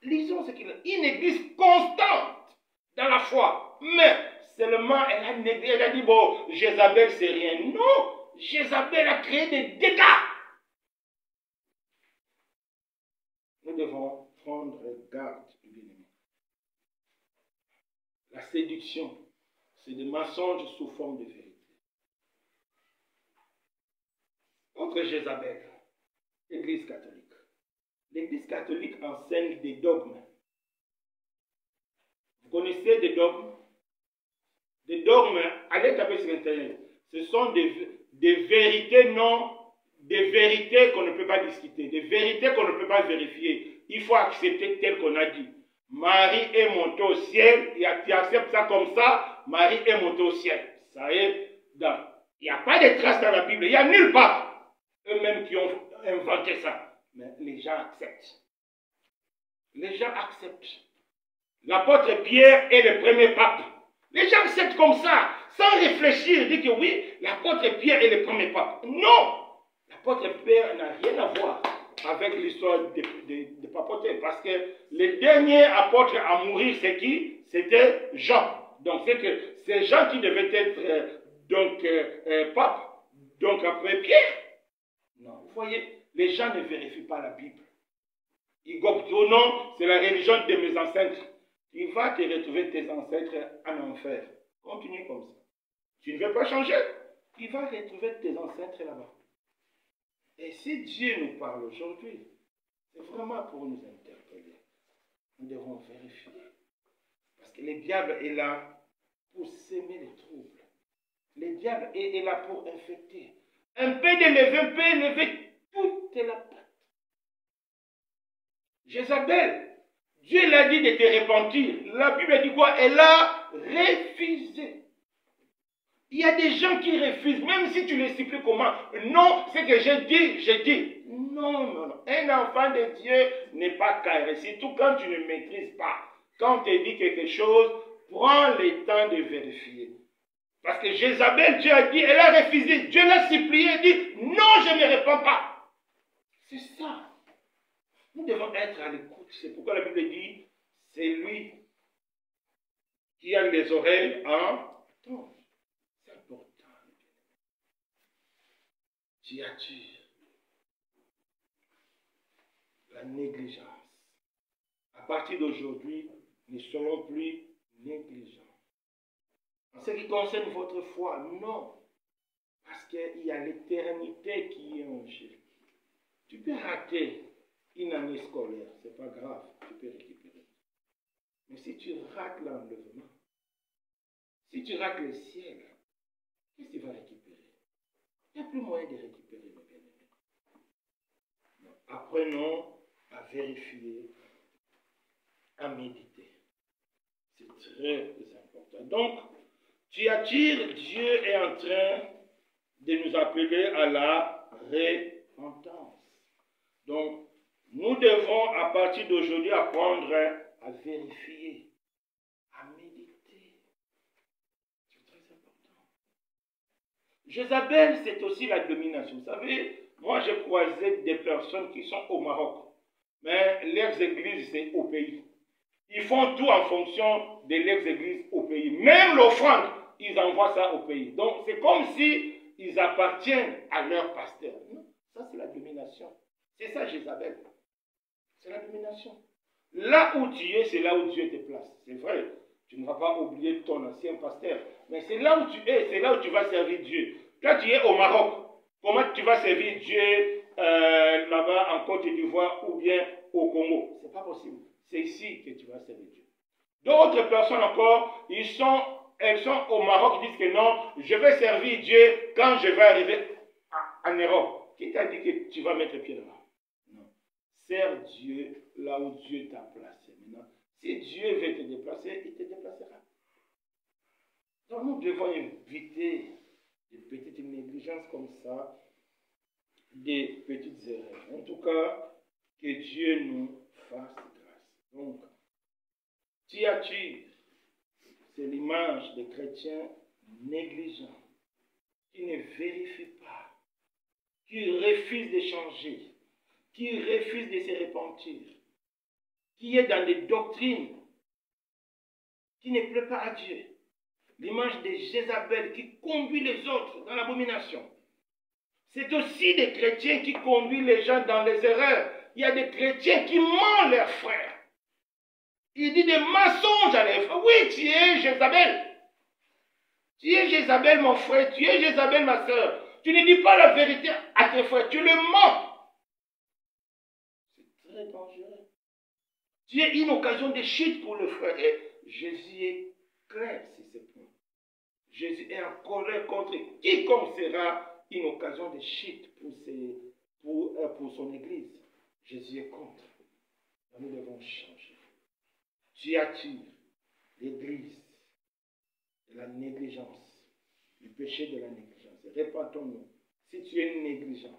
lisons ce qu'il a, une église constante dans la foi. Mais seulement elle a dit, bon, Jézabel c'est rien. Non, Jézabel a créé des dégâts. Nous devons prendre garde, bien-aimés. La séduction, c'est des mensonges sous forme de vérité. Contre Jézabel, l'Église catholique. L'Église catholique enseigne des dogmes. Vous connaissez des dogmes? Des dogmes, allez taper sur Internet. Ce sont des vérités non, des vérités qu'on ne peut pas discuter, des vérités qu'on ne peut pas vérifier. Il faut accepter tel qu'on a dit. Marie est montée au ciel, et tu acceptes ça comme ça, Marie est montée au ciel. Ça est, il n'y a pas de traces dans la Bible, il n'y a nulle part. Eux-mêmes qui ont inventé ça. Mais les gens acceptent. Les gens acceptent. L'apôtre Pierre est le premier pape. Les gens acceptent comme ça, sans réfléchir, disent que oui, l'apôtre Pierre est le premier pape. Non! L'apôtre Pierre n'a rien à voir avec l'histoire de papauté, parce que le dernier apôtre à mourir, c'est qui? C'était Jean. Donc c'est Jean qui devait être pape, donc après Pierre. Non, vous voyez, les gens ne vérifient pas la Bible. Ils gobent ton nom, c'est la religion de mes ancêtres. Tu vas te retrouver tes ancêtres en enfer. Continue comme ça. Tu ne veux pas changer, tu vas retrouver tes ancêtres là-bas. Et si Dieu nous parle aujourd'hui, c'est vraiment pour nous interpeller. Nous devons vérifier. Parce que le diable est là pour s'aimer les troubles. Le diable est là pour infecter. Un peu d'élever peut élever toute la pâte. Jézabel, Dieu l'a dit de te repentir. La Bible dit quoi? Elle a refusé. Il y a des gens qui refusent, même si tu les supplies comment. Non, c'est que j'ai dit. Non, non, non. Un enfant de Dieu n'est pas carré. Surtout quand tu ne maîtrises pas. Quand on te dit quelque chose, prends le temps de vérifier. Parce que Jézabel, Dieu a dit, elle a refusé. Dieu l'a supplié, elle dit, non, je ne réponds pas. C'est ça. Nous devons être à l'écoute. C'est pourquoi la Bible dit, c'est lui qui a les oreilles entendre. C'est important. Tu attires. la négligence. À partir d'aujourd'hui, ne soyons plus négligents. En ce qui concerne votre foi, non. Parce qu'il y a l'éternité qui est en jeu. Tu peux rater une année scolaire, ce n'est pas grave, tu peux récupérer. Mais si tu rates l'enlèvement, si tu rates le ciel, qu'est-ce que tu vas récupérer? Il n'y a plus moyen de récupérer, mes bien-aimés. Apprenons à vérifier, à méditer. C'est très important. Donc, tu attires, Dieu est en train de nous appeler à la repentance. Donc, nous devons, à partir d'aujourd'hui, apprendre à vérifier, à méditer. C'est très important. Jézabel, c'est aussi la domination. Vous savez, moi, j'ai croisé des personnes qui sont au Maroc, mais l'ex-église, c'est au pays. Ils font tout en fonction de l'ex-église au pays. Même l'offrande, ils envoient ça au pays. Donc, c'est comme si ils appartiennent à leur pasteur. Non, ça, c'est la domination. C'est ça, Jézabel. C'est la domination. Là où tu es, c'est là où Dieu te place. C'est vrai. Tu ne vas pas oublier ton ancien pasteur. Mais c'est là où tu es, c'est là où tu vas servir Dieu. Quand tu es au Maroc, comment tu vas servir Dieu là-bas en Côte d'Ivoire ou bien au Congo? Ce n'est pas possible. C'est ici que tu vas servir Dieu. D'autres personnes encore, elles sont au Maroc, ils disent que non, je vais servir Dieu quand je vais arriver en Europe. Qui t'a dit que tu vas mettre pied là-bas? Non. Sers Dieu là où Dieu t'a placé. Maintenant, si Dieu veut te déplacer, il te déplacera. Donc nous devons éviter des petites négligences comme ça, des petites erreurs. En tout cas, que Dieu nous fasse grâce. Donc, thyatire, c'est l'image des chrétiens négligents, qui ne vérifient pas, qui refusent de changer, qui refusent de se repentir, qui est dans des doctrines qui ne plaisent pas à Dieu. L'image de Jézabel qui conduit les autres dans l'abomination. C'est aussi des chrétiens qui conduisent les gens dans les erreurs. Il y a des chrétiens qui mentent leurs frères. Il dit des mensonges à leurs frères. Oui, tu es Jézabel. Tu es Jézabel, mon frère. Tu es Jézabel, ma soeur. Tu ne dis pas la vérité à tes frères. Tu le mens. C'est très dangereux. Tu es une occasion de chute pour le frère. Et Jésus est clair sur ce point. Jésus est en colère contre quiconque sera une occasion de chute pour son église. Jésus est contre. Nous devons changer. Tu attires l'église de la négligence, du péché de la négligence. Répentons-nous. Si tu es négligent,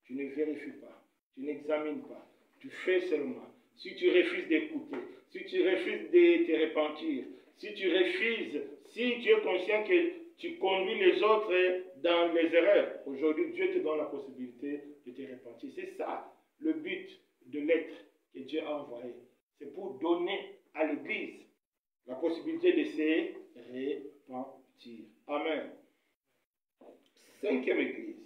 tu ne vérifies pas, tu n'examines pas, tu fais seulement. Si tu refuses d'écouter, si tu refuses de te repentir, si tu refuses, si tu es conscient que tu conduis les autres dans les erreurs, aujourd'hui Dieu te donne la possibilité de te repentir. C'est ça le but de l'être que Dieu a envoyé. C'est pour donner à l'Église la possibilité de se repentir. Amen. Cinquième Église.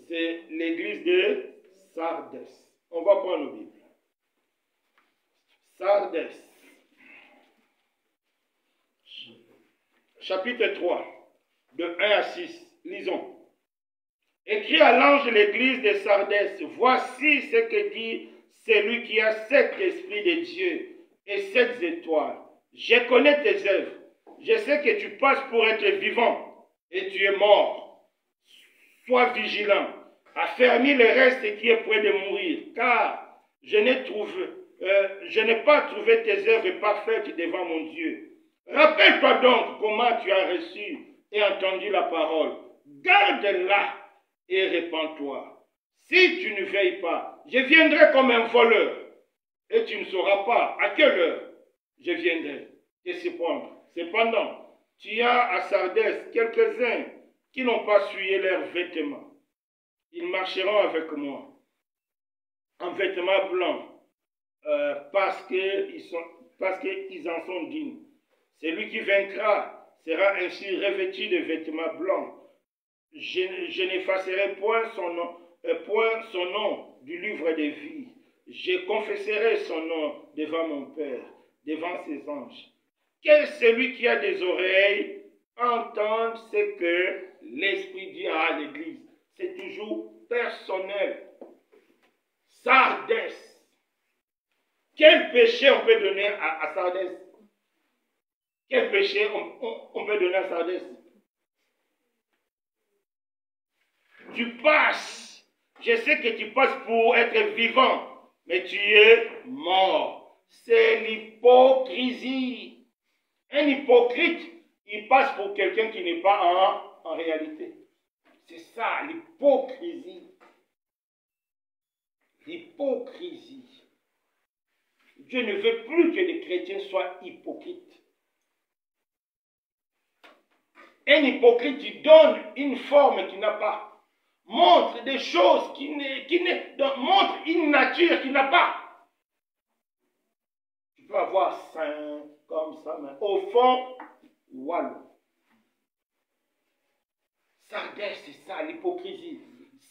C'est l'Église de Sardes. On va prendre nos Bibles. Sardes. Chapitre 3, de 1 à 6. Lisons. Écrit à l'ange de l'église de Sardes, voici ce que dit celui qui a 7 esprits de Dieu et 7 étoiles. Je connais tes œuvres. Je sais que tu passes pour être vivant et tu es mort. Sois vigilant, affermis le reste qui est près de mourir, car je n'ai pas trouvé tes œuvres parfaites devant mon Dieu. Rappelle-toi donc comment tu as reçu et entendu la parole. Garde-la et répands-toi. Si tu ne veilles pas, je viendrai comme un voleur et tu ne sauras pas à quelle heure je viendrai te surprendre. Cependant, tu as à Sardes quelques-uns qui n'ont pas souillé leurs vêtements. Ils marcheront avec moi en vêtements blancs parce qu'ils en sont dignes. Celui qui vaincra sera ainsi revêtu de vêtements blancs. Je n'effacerai point son nom point son nom du livre des vies. Je confesserai son nom devant mon Père, devant ses anges. Quel celui qui a des oreilles entende ce que l'Esprit dit à l'Église. C'est toujours personnel. Sardès. Quel péché on peut donner à Sardès? Quel péché on peut donner à Sardès? Tu passes. Je sais que tu passes pour être vivant, mais tu es mort. C'est l'hypocrisie. Un hypocrite, il passe pour quelqu'un qui n'est pas en réalité. C'est ça, l'hypocrisie. L'hypocrisie. Dieu ne veut plus que les chrétiens soient hypocrites. Un hypocrite, il donne une forme qu'il n'a pas. Montre des choses montre une nature qu'il n'a pas. Tu peux avoir saint comme ça, mais au fond, voilà. Sardais, c'est ça, l'hypocrisie.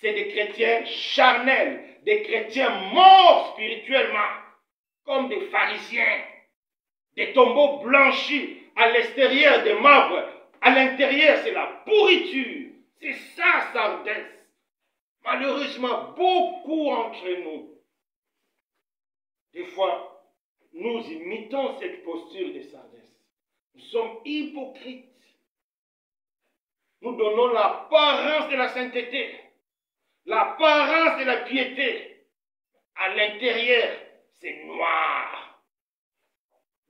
C'est des chrétiens charnels, des chrétiens morts spirituellement, comme des pharisiens, des tombeaux blanchis, à l'extérieur des marbres, à l'intérieur c'est la pourriture. C'est ça, Sardais. Malheureusement, beaucoup entre nous, des fois, nous imitons cette posture de Sardais. Nous sommes hypocrites. Nous donnons l'apparence de la sainteté, l'apparence de la piété. À l'intérieur, c'est noir.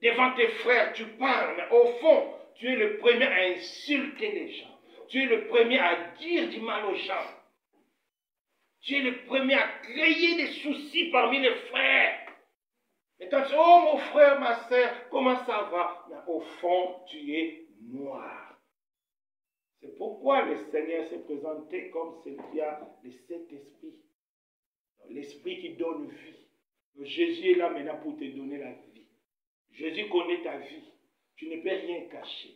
Devant tes frères, tu parles, mais au fond, tu es le premier à insulter les gens. Tu es le premier à dire du mal aux gens. Tu es le premier à créer des soucis parmi les frères. Et quand tu dis, oh mon frère, ma soeur, comment ça va? Mais au fond, tu es noir. C'est pourquoi le Seigneur s'est présenté comme celui qui a le Saint-Esprit. L'Esprit qui donne vie. Jésus est là maintenant pour te donner la vie. Jésus connaît ta vie. Tu ne peux rien cacher.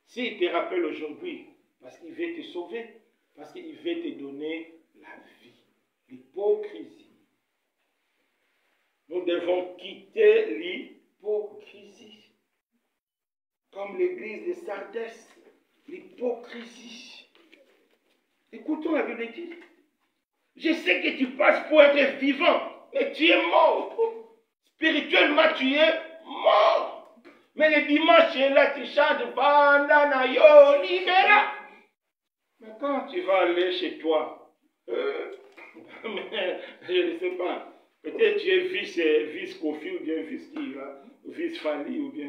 S'il te rappelle aujourd'hui, parce qu'il veut te sauver, parce qu'il veut te donner la vie. L'hypocrisie. Nous devons quitter l'hypocrisie. Comme l'église de Sardais, l'hypocrisie. Écoutons la Bible dit. Je sais que tu passes pour être vivant, mais tu es mort. Spirituellement, tu es mort. Mais le dimanche, tu es là, tu chantes Bandana Yo Libera. Mais quand tu vas aller chez toi, mais, je ne sais pas. Peut-être tu es vice Kofi ou bien vice qui, vice Fali ou bien...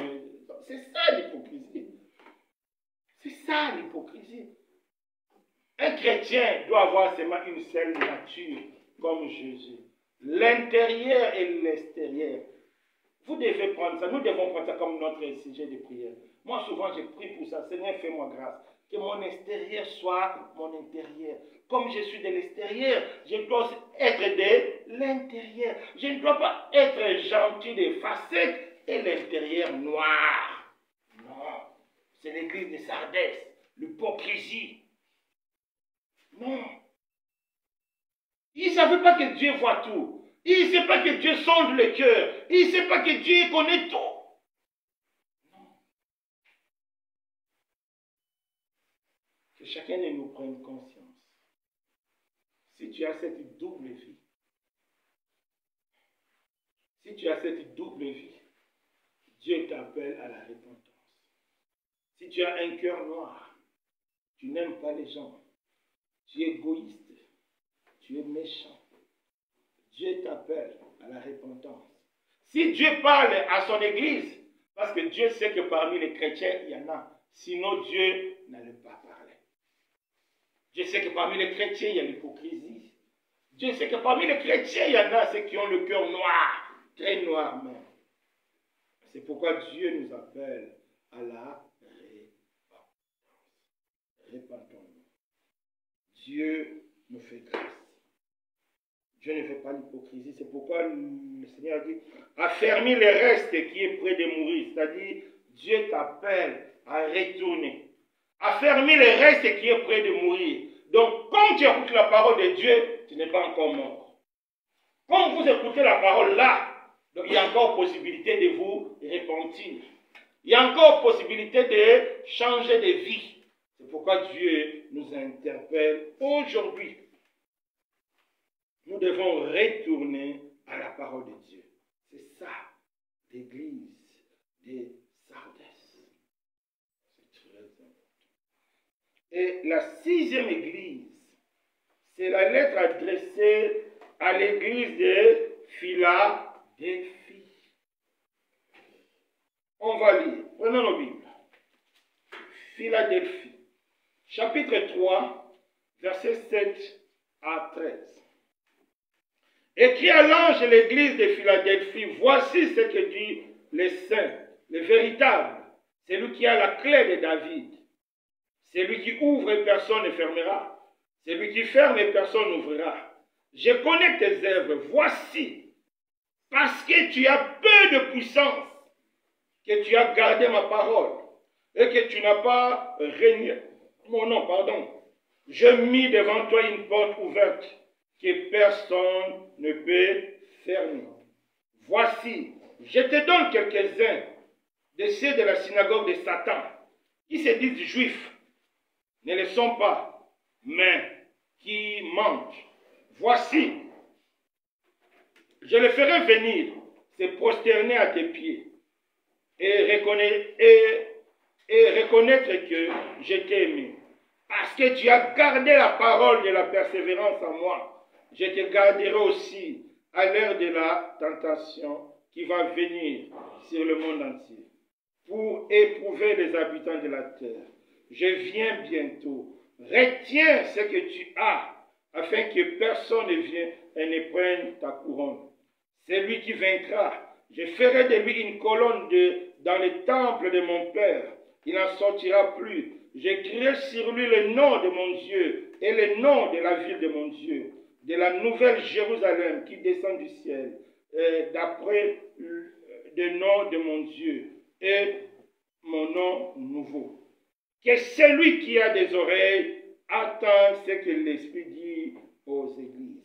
C'est ça l'hypocrisie. C'est ça l'hypocrisie. Un chrétien doit avoir seulement une seule nature comme Jésus. L'intérieur et l'extérieur. Vous devez prendre ça. Nous devons prendre ça comme notre sujet de prière. Moi souvent je prie pour ça. Seigneur, fais-moi grâce. Que mon extérieur soit mon intérieur. Comme je suis de l'extérieur, je dois être de l'intérieur. Je ne dois pas être gentil de facettes et l'intérieur noir. Non. C'est l'église de Sardais. L'hypocrisie. Non. Il ne savait pas que Dieu voit tout. Il ne sait pas que Dieu sonde le cœur. Il ne sait pas que Dieu connaît tout. Que chacun de nous prenne conscience. Si tu as cette double vie, Dieu t'appelle à la repentance. Si tu as un cœur noir, tu n'aimes pas les gens, tu es égoïste, tu es méchant, Dieu t'appelle à la repentance. Si Dieu parle à son église, parce que Dieu sait que parmi les chrétiens, il y en a, sinon Dieu n'allait pas parler. Dieu sait que parmi les chrétiens, il y a l'hypocrisie. Dieu sait que parmi les chrétiens, il y en a ceux qui ont le cœur noir, très noir même. C'est pourquoi Dieu nous appelle à la repentance. Repentons-nous. Dieu nous fait grâce. Dieu ne fait pas l'hypocrisie. C'est pourquoi le Seigneur dit, affermis le reste qui est près de mourir. C'est-à-dire, Dieu t'appelle à retourner. Affermis le reste qui est près de mourir. Donc, comme tu écoutes la parole de Dieu, tu n'es pas encore mort. Quand vous écoutez la parole là, donc il y a encore possibilité de vous repentir. Il y a encore possibilité de changer de vie. C'est pourquoi Dieu nous interpelle aujourd'hui. Nous devons retourner à la parole de Dieu. C'est ça, l'église des Sardes. C'est très important. Et la 6e église, c'est la lettre adressée à l'église de Philadelphie. On va lire. Prenons nos Bibles. Philadelphie, chapitre 3, versets 7 à 13. Écrit à l'ange de l'église de Philadelphie, voici ce que dit le saint, le véritable, celui qui a la clé de David. Celui qui ouvre et personne ne fermera. Celui qui ferme et personne n'ouvrira. Je connais tes œuvres. Voici, parce que tu as peu de puissance, que tu as gardé ma parole et que tu n'as pas régné mon nom, pardon. Je mis devant toi une porte ouverte que personne ne peut fermer. Voici, je te donne quelques-uns de ceux de la synagogue de Satan qui se disent juifs, ne le sont pas, mais qui mentent. Voici, je le ferai venir, se prosterner à tes pieds et reconnaître que je t'ai aimé. Parce que tu as gardé la parole de la persévérance en moi, je te garderai aussi à l'heure de la tentation qui va venir sur le monde entier pour éprouver les habitants de la terre. Je viens bientôt. Retiens ce que tu as, afin que personne ne vienne et ne prenne ta couronne. C'est lui qui vaincra. Je ferai de lui une colonne dans le temple de mon Père. Il n'en sortira plus. J'écrirai sur lui le nom de mon Dieu et le nom de la ville de mon Dieu, de la nouvelle Jérusalem qui descend du ciel, d'après le nom de mon Dieu et mon nom nouveau. Que celui qui a des oreilles entende ce que l'Esprit dit aux églises.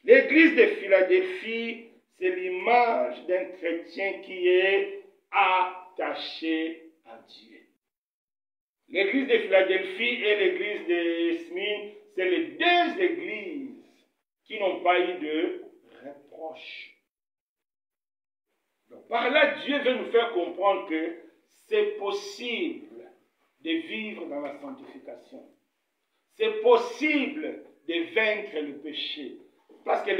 L'église de Philadelphie, c'est l'image d'un chrétien qui est attaché à Dieu. L'église de Philadelphie et l'église de Smyrne, c'est les deux églises qui n'ont pas eu de reproche. Donc, par là, Dieu veut nous faire comprendre que c'est possible de vivre dans la sanctification. C'est possible de vaincre le péché. Parce que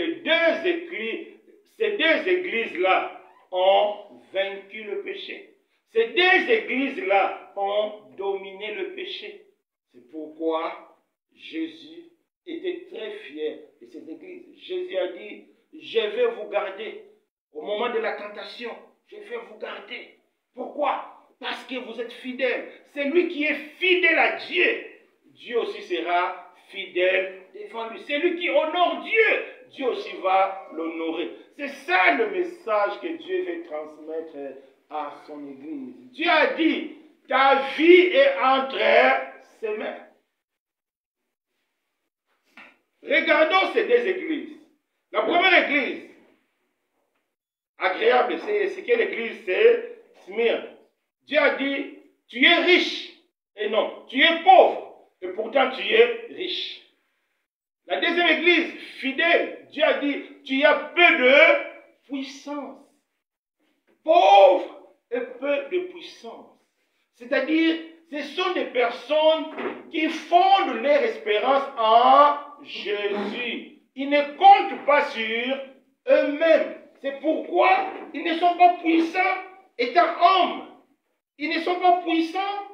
ces deux églises-là ont vaincu le péché. Ces deux églises-là ont dominé le péché. C'est pourquoi Jésus était très fier de cette église. Jésus a dit, je vais vous garder. Au moment de la tentation, je vais vous garder. Pourquoi? Parce que vous êtes fidèles. C'est lui qui est fidèle à Dieu. Dieu aussi sera fidèle devant lui. C'est lui qui honore Dieu. Dieu aussi va l'honorer. C'est ça le message que Dieu veut transmettre à son église. Dieu a dit, ta vie est entre ses mains. Regardons ces deux églises. La première église, agréable, c'est quelle église? C'est Smyrne. Dieu a dit, tu es riche. Et non, tu es pauvre. Et pourtant tu es riche. La deuxième église, fidèle, Dieu a dit, tu as peu de puissance. Pauvre et peu de puissance. C'est-à-dire, ce sont des personnes qui fondent leur espérance en Jésus. Ils ne comptent pas sur eux-mêmes. C'est pourquoi ils ne sont pas puissants étant hommes. Ils ne sont pas puissants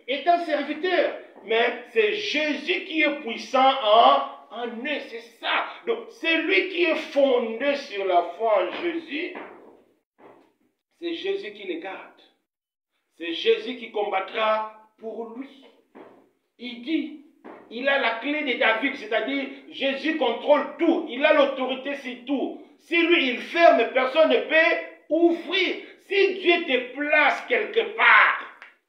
étant serviteurs. Mais c'est Jésus qui est puissant en eux. C'est ça. Donc, c'est lui qui est fondé sur la foi en Jésus. C'est Jésus qui les garde. C'est Jésus qui combattra pour lui. Il dit, il a la clé de David, c'est-à-dire Jésus contrôle tout. Il a l'autorité sur tout. Si lui, il ferme, personne ne peut ouvrir. Si Dieu te place quelque part,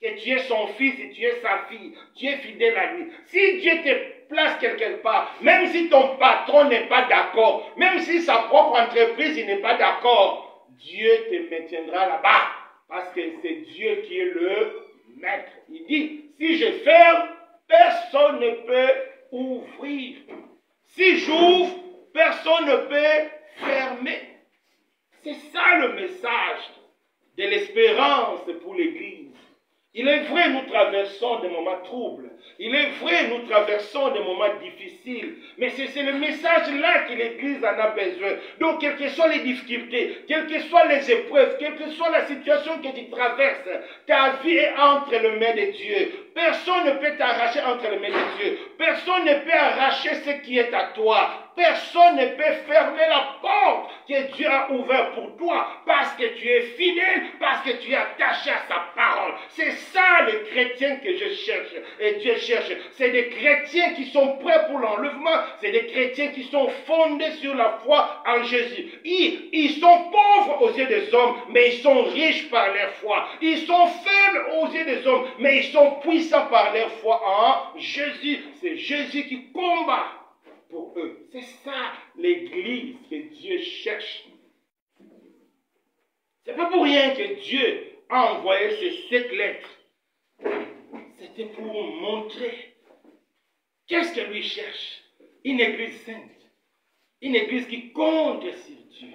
que tu es son fils et tu es sa fille, tu es fidèle à lui. Si Dieu te place quelque part, même si ton patron n'est pas d'accord, même si sa propre entreprise n'est pas d'accord, Dieu te maintiendra là-bas. Parce que c'est Dieu qui est le maître. Il dit, si je ferme, personne ne peut ouvrir. Si j'ouvre, personne ne peut fermer. C'est ça le message de l'espérance pour l'Église. Il est vrai, nous traversons des moments troubles. Il est vrai, nous traversons des moments difficiles. Mais c'est le message là que l'Église en a besoin. Donc, quelles que soient les difficultés, quelles que soient les épreuves, quelle que soit la situation que tu traverses, ta vie est entre les mains de Dieu. Personne ne peut t'arracher entre les mains de Dieu. Personne ne peut arracher ce qui est à toi. Personne ne peut fermer la porte que Dieu a ouverte pour toi parce que tu es fidèle, parce que tu es attaché à sa parole. C'est ça les chrétiens que je cherche et Dieu cherche. C'est des chrétiens qui sont prêts pour l'enlèvement. C'est des chrétiens qui sont fondés sur la foi en Jésus. Ils sont pauvres aux yeux des hommes, mais ils sont riches par leur foi. Ils sont faibles aux yeux des hommes, mais ils sont puissants par leur foi en Jésus. C'est Jésus qui combat pour eux. C'est ça l'Église que Dieu cherche. C'est pas pour rien que Dieu a envoyé ces 7 lettres. C'était pour montrer qu'est-ce que lui cherche. Une Église sainte. Une Église qui compte sur Dieu.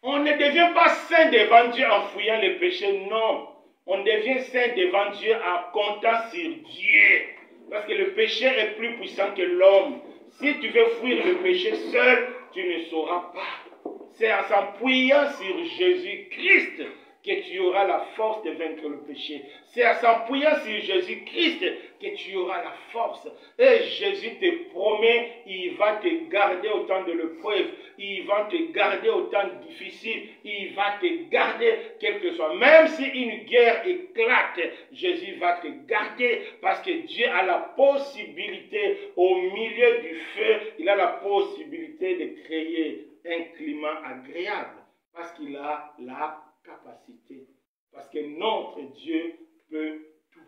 On ne devient pas saint devant Dieu en fouillant les péchés, non. On devient saint devant Dieu en comptant sur Dieu. Parce que le péché est plus puissant que l'homme. Si tu veux fuir le péché seul, tu ne sauras pas. C'est en s'appuyant sur Jésus-Christ que tu auras la force de vaincre le péché. C'est en s'appuyant sur Jésus-Christ que tu auras la force. Et Jésus te promet, il va te garder au temps de l'épreuve. Il va te garder au temps difficile. Il va te garder quel que soit. Même si une guerre éclate, Jésus va te garder parce que Dieu a la possibilité, au milieu du feu, il a la possibilité de créer un climat agréable parce qu'il a la capacité. Parce que notre Dieu peut tout.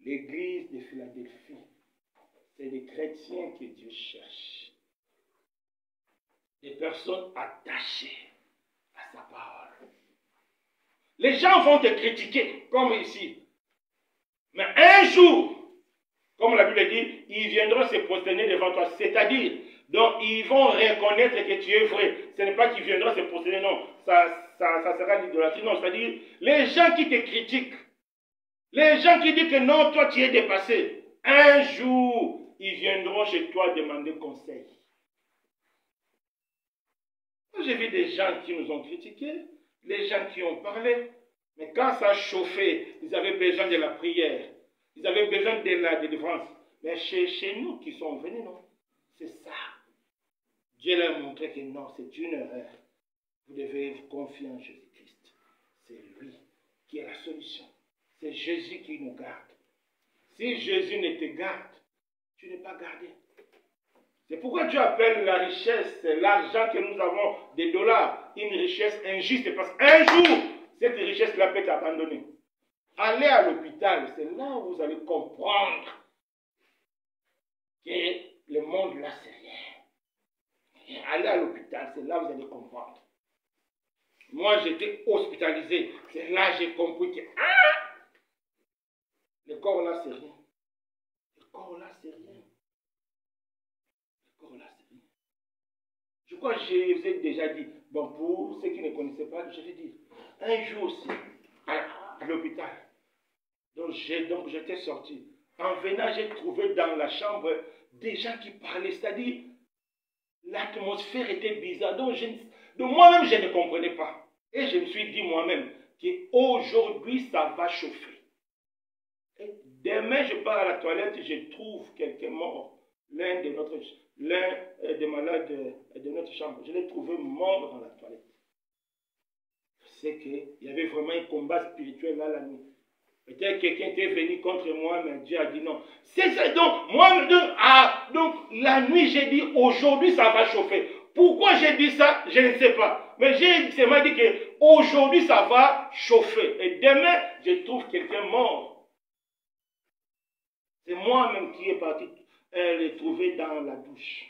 L'église de Philadelphie, c'est des chrétiens que Dieu cherche. Des personnes attachées à sa parole. Les gens vont te critiquer, comme ici. Mais un jour, comme la Bible dit, ils viendront se prosterner devant toi. C'est-à-dire, donc ils vont reconnaître que tu es vrai. Ce n'est pas qu'ils viendront se prosterner, non. Ça sera l'idolâtrie. Non, c'est-à-dire, les gens qui te critiquent, les gens qui disent que non, toi tu es dépassé, un jour, ils viendront chez toi demander conseil. J'ai vu des gens qui nous ont critiqués, les gens qui ont parlé, mais quand ça a chauffé, ils avaient besoin de la prière, ils avaient besoin de la délivrance. Mais chez nous qui sont venus, non, c'est ça. Dieu leur a montré que non, c'est une erreur. Vous devez vous confier en Jésus-Christ. C'est lui qui est la solution. C'est Jésus qui nous garde. Si Jésus ne te garde, tu n'es pas gardé. C'est pourquoi Dieu appelle la richesse, l'argent que nous avons, des dollars, une richesse injuste. Parce qu'un jour, cette richesse-là peut t'abandonner. Allez à l'hôpital, c'est là où vous allez comprendre que le monde là, c'est rien. Allez à l'hôpital, c'est là où vous allez comprendre. Moi, j'étais hospitalisé. C'est là que j'ai compris que le corps là, c'est rien. Le corps là, c'est rien. Je crois que je vous ai déjà dit, bon, pour ceux qui ne connaissaient pas, je vais dire, un jour aussi, à l'hôpital, donc j'étais sorti. En venant, j'ai trouvé dans la chambre des gens qui parlaient, c'est-à-dire, l'atmosphère était bizarre, donc moi-même, je ne comprenais pas. Et je me suis dit moi-même qu'aujourd'hui, ça va chauffer. Et demain, je pars à la toilette, je trouve quelqu'un mort, l'un des malades de notre chambre. Je l'ai trouvé mort dans la toilette. C'est qu'il y avait vraiment un combat spirituel là la nuit. Peut-être quelqu'un était venu contre moi, mais Dieu a dit non. C'est ça, donc, donc la nuit, j'ai dit, aujourd'hui, ça va chauffer. Pourquoi j'ai dit ça, je ne sais pas. Mais j'ai seulement dit qu'aujourd'hui, ça va chauffer. Et demain, je trouve quelqu'un mort. C'est moi-même qui est parti les trouver dans la douche.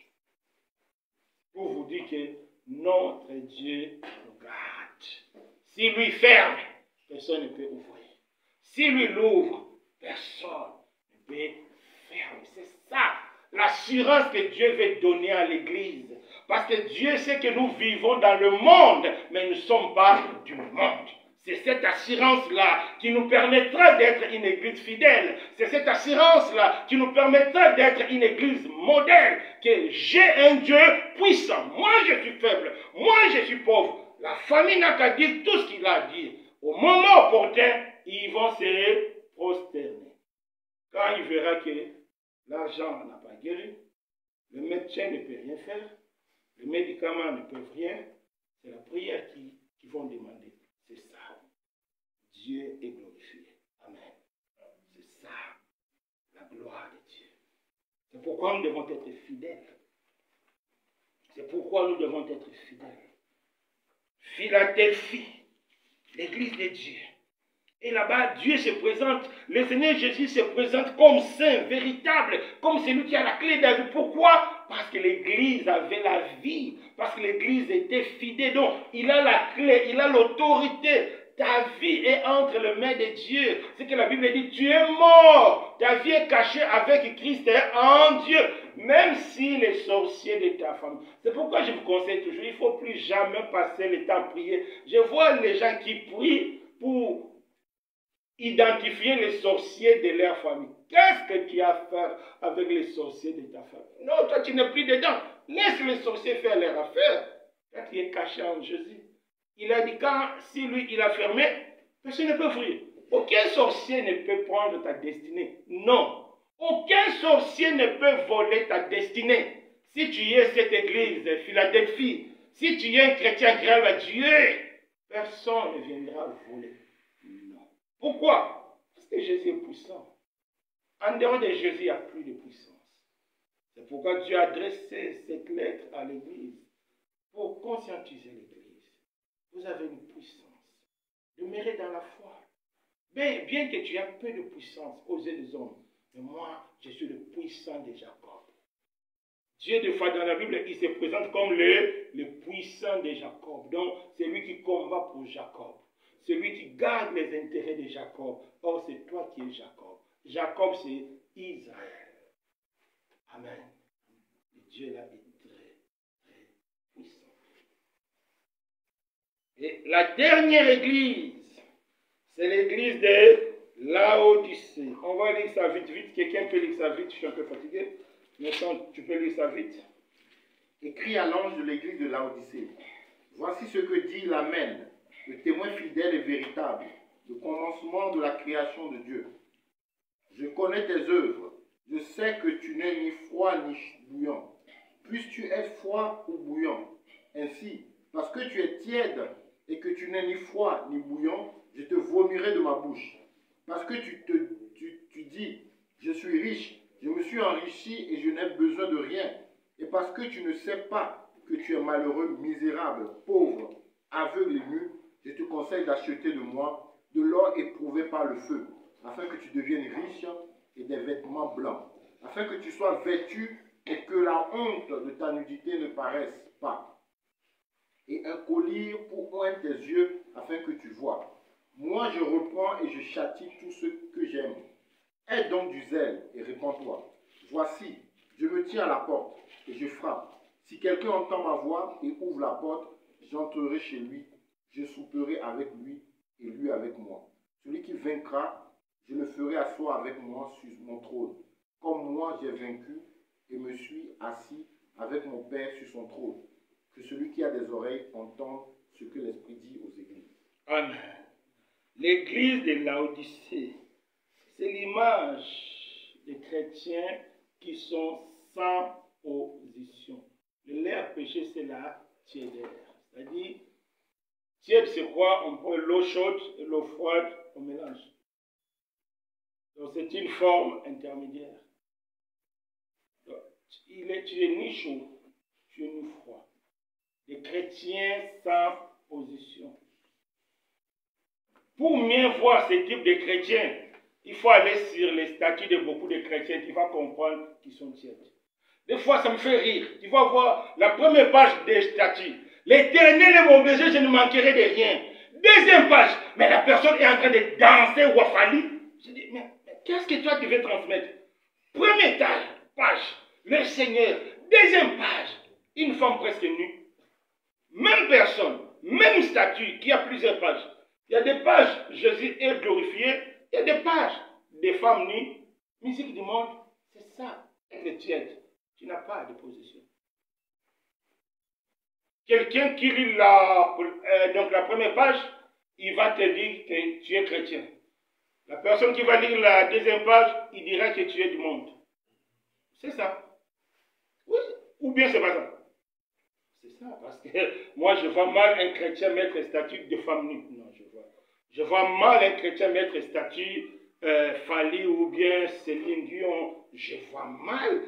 Pour vous dire que notre Dieu nous garde. S'il lui ferme, personne ne peut ouvrir. S'il lui l'ouvre, personne ne peut fermer. C'est ça l'assurance que Dieu veut donner à l'Église. Parce que Dieu sait que nous vivons dans le monde, mais nous ne sommes pas du monde. C'est cette assurance-là qui nous permettra d'être une église fidèle. C'est cette assurance-là qui nous permettra d'être une église modèle. Que j'ai un Dieu puissant. Moi, je suis faible. Moi, je suis pauvre. La famille n'a qu'à dire tout ce qu'il a à dire. Au moment opportun, ils vont se prosterner. Quand il verra que l'argent n'a pas guéri, le médecin ne peut rien faire, les médicaments ne peuvent rien, c'est la prière qu'ils vont demander. C'est ça. Dieu est glorifié. Amen. C'est ça, la gloire de Dieu. C'est pourquoi nous devons être fidèles. C'est pourquoi nous devons être fidèles. Philadelphie, l'église de Dieu. Et là-bas, Dieu se présente, le Seigneur Jésus se présente comme saint, véritable, comme celui qui a la clé de la vie. Pourquoi? Parce que l'église avait la vie, parce que l'église était fidèle. Donc, il a la clé, il a l'autorité. Ta vie est entre les mains de Dieu. C'est que la Bible dit, tu es mort. Ta vie est cachée avec Christ en Dieu. Même si les sorciers de ta famille. C'est pourquoi je vous conseille toujours, il ne faut plus jamais passer le temps à prier. Je vois les gens qui prient pour identifier les sorciers de leur famille. Qu'est-ce que tu as à faire avec les sorciers de ta famille? Non, toi tu n'es plus dedans. Laisse les sorciers faire leur affaire. Quand tu es caché en Jésus. Il a dit, si lui il a fermé, personne ne peut ouvrir. Aucun sorcier ne peut prendre ta destinée. Non. Aucun sorcier ne peut voler ta destinée. Si tu es cette église de Philadelphie, si tu es un chrétien grave à Dieu, personne ne viendra voler. Non. Pourquoi? Parce que Jésus est puissant. En dehors de Jésus, il n'y a plus de puissance. C'est pourquoi Dieu a adressé cette lettre à l'église pour conscientiser l'église. Vous avez une puissance. Demeurez dans la foi. Mais bien que tu aies peu de puissance aux yeux des hommes, mais moi, je suis le puissant de Jacob. Dieu, des fois, dans la Bible, il se présente comme le puissant de Jacob. Donc, c'est lui qui combat pour Jacob. C'est lui qui garde les intérêts de Jacob. Or, c'est toi qui es Jacob. Jacob, c'est Israël. Amen. Et Dieu là est très, très puissant. Et la dernière église, c'est l'église de Laodicée. On va lire ça vite, vite. Quelqu'un peut lire ça vite, je suis un peu fatigué. Mais tu peux lire ça vite. Écrit à l'ange de l'église de Laodicée. Voici ce que dit l'Amen, le témoin fidèle et véritable, le commencement de la création de Dieu. Je connais tes œuvres. Je sais que tu n'es ni froid ni bouillant. Puisses-tu être froid ou bouillant. Ainsi, parce que tu es tiède et que tu n'es ni froid ni bouillant, je te vomirai de ma bouche. Parce que tu dis, je suis riche, je me suis enrichi et je n'ai besoin de rien. Et parce que tu ne sais pas que tu es malheureux, misérable, pauvre, aveugle et nu, je te conseille d'acheter de moi de l'or éprouvé par le feu, afin que tu deviennes riche et des vêtements blancs, afin que tu sois vêtu et que la honte de ta nudité ne paraisse pas. Et un collier pour oindre tes yeux, afin que tu vois. Moi, je reprends et je châtie tous ceux que j'aime. Aie donc du zèle et répands-toi. Voici, je me tiens à la porte et je frappe. Si quelqu'un entend ma voix et ouvre la porte, j'entrerai chez lui, je souperai avec lui et lui avec moi. Celui qui vaincra, je le ferai asseoir avec moi sur mon trône, comme moi j'ai vaincu et me suis assis avec mon Père sur son trône. Que celui qui a des oreilles entende ce que l'Esprit dit aux églises. Amen. L'église de Laodicée, c'est l'image des chrétiens qui sont sans opposition. Leur péché, c'est la tiédeur. C'est-à-dire, tiède, c'est quoi? On prend l'eau chaude et l'eau froide, on mélange. Donc, c'est une forme intermédiaire. Donc, tu es ni chaud, tu es ni froid. Des chrétiens sans position. Pour mieux voir ce type de chrétiens, Il faut aller sur les statuts de beaucoup de chrétiens, tu vas comprendre qu'ils sont tièdes. Des fois, ça me fait rire. Tu vas voir la première page des statuts. L'Éternel est mon berger, je ne manquerai de rien. Deuxième page, mais la personne est en train de danser Wafali. Je dis, mais qu'est-ce que toi tu veux transmettre? Première page, le Seigneur. Deuxième page, une femme presque nue. Même personne, même statut, qui a plusieurs pages. Il y a des pages, Jésus est glorifié. Il y a des pages, des femmes nues. Musique du monde, c'est ça, être tiède. Tu n'as pas de position. Quelqu'un qui lit donc la première page, il va te dire que tu es chrétien. La personne qui va lire la deuxième page, il dira que tu es du monde. C'est ça. Oui. Ou bien c'est pas ça. C'est ça, parce que moi je vois mal un chrétien mettre statut de femme nue. Non, je vois mal un chrétien mettre statut Fali ou bien Céline Dion. Je vois mal.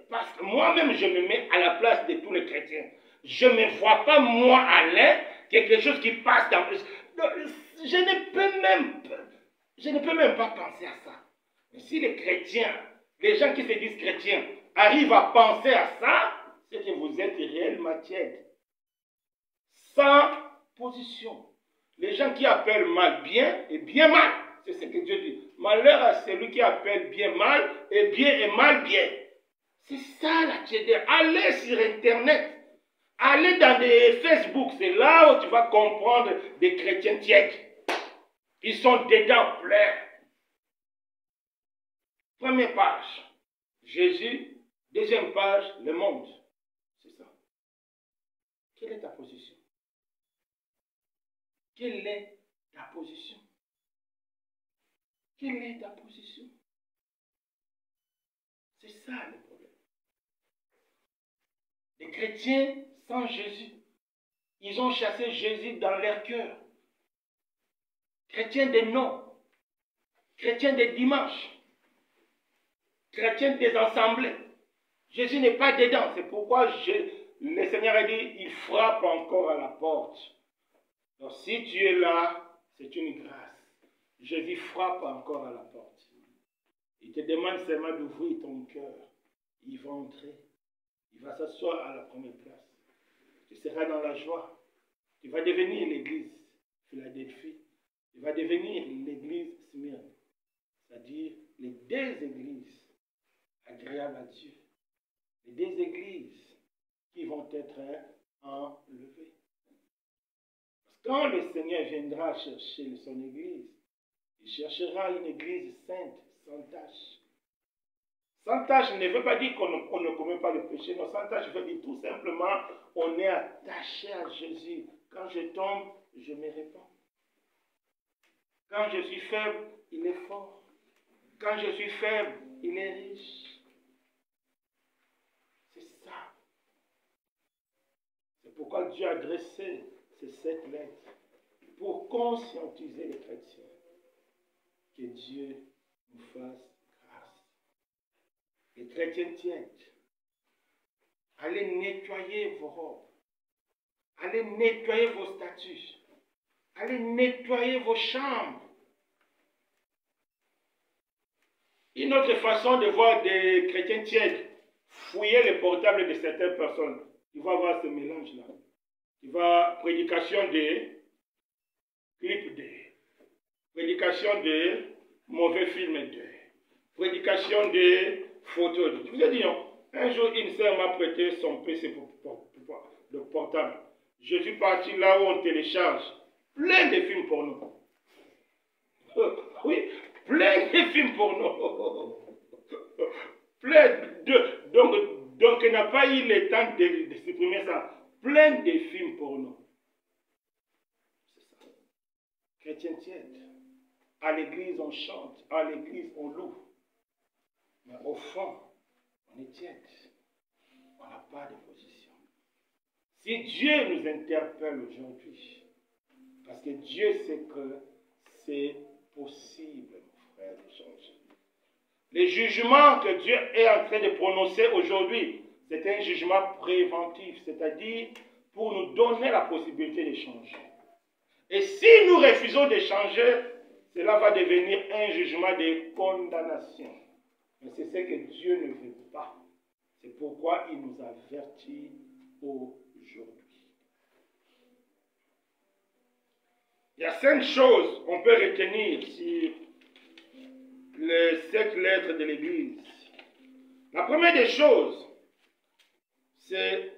Parce que moi-même je me mets à la place de tous les chrétiens. Je ne vois pas moi Alain quelque chose qui passe dans... Je ne peux même pas penser à ça. Mais si les chrétiens, les gens qui se disent chrétiens, arrivent à penser à ça, c'est que vous êtes réellement tiède. Sans position. Les gens qui appellent mal bien et bien mal, c'est ce que Dieu dit. Malheur à celui qui appelle bien mal et mal bien. C'est ça la tiède. Allez sur Internet. Allez dans des Facebook. C'est là où tu vas comprendre des chrétiens tièdes. Ils sont dedans pleins. Première page, Jésus. Deuxième page, le monde. C'est ça. Quelle est ta position? Quelle est ta position? Quelle est ta position? C'est ça le problème. Les chrétiens sans Jésus, ils ont chassé Jésus dans leur cœur. Chrétiens des noms, chrétiens des dimanches, chrétiens des assemblées. Jésus n'est pas dedans. C'est pourquoi le Seigneur a dit, il frappe encore à la porte. Donc si tu es là, c'est une grâce. Jésus frappe encore à la porte. Il te demande seulement d'ouvrir ton cœur. Il va entrer. Il va s'asseoir à la première place. Tu seras dans la joie. Tu vas devenir l'église Philadelphie. Tu vas devenir l'église Smyrne. C'est-à-dire les deux églises agréables à Dieu. Les deux églises qui vont être enlevées. Parce que quand le Seigneur viendra chercher son église, il cherchera une église sainte, sans tache. Sans tache ne veut pas dire qu'on ne commet pas le péché. Non, sans tache veut dire tout simplement on est attaché à Jésus. Quand je tombe, je me répands. Quand je suis faible, il est fort. Quand je suis faible, il est riche. C'est ça. C'est pourquoi Dieu a dressé ces 7 lettres pour conscientiser les chrétiens que Dieu nous fasse grâce. Les chrétiens tiennent. Allez nettoyer vos robes. Allez nettoyer vos statues. Allez nettoyer vos chambres. Une autre façon de voir des chrétiens tièdes, fouiller les portables de certaines personnes. Il va avoir ce mélange-là. Il va prédication de clips de, prédication de mauvais films de, prédication de photos de. Je vous ai dit, non? Un jour, une sœur m'a prêté son PC de portable. Je suis parti là où on télécharge plein de films porno. Oui, plein de films porno. Plein de... Donc, il n'a pas eu le temps de supprimer ça. Plein de films porno. C'est ça. Chrétien tiède. À l'église, on chante. À l'église, on loue. Mais au fond, on est tiède. On n'a pas de position. Si Dieu nous interpelle aujourd'hui, parce que Dieu sait que c'est possible, mon frère, de changer. Le jugement que Dieu est en train de prononcer aujourd'hui, c'est un jugement préventif, c'est-à-dire pour nous donner la possibilité de changer. Et si nous refusons de changer, cela va devenir un jugement de condamnation. Mais c'est ce que Dieu ne veut pas. C'est pourquoi il nous avertit aujourd'hui. Il y a 5 choses qu'on peut retenir sur les 7 lettres de l'Église. La première des choses, c'est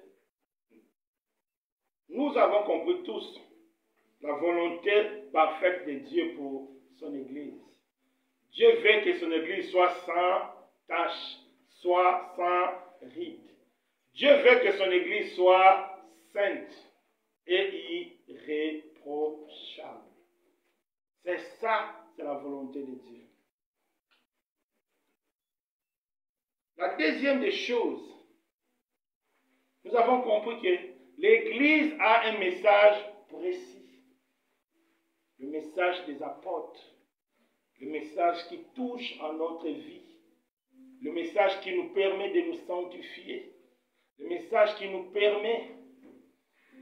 nous avons compris tous la volonté parfaite de Dieu pour son Église. Dieu veut que son Église soit sans tache, soit sans ride. Dieu veut que son Église soit sainte et irréprochable. C'est ça, c'est la volonté de Dieu. La deuxième des choses, nous avons compris que l'Église a un message précis. Le message des apôtres. Le message qui touche à notre vie. Le message qui nous permet de nous sanctifier. Le message qui nous permet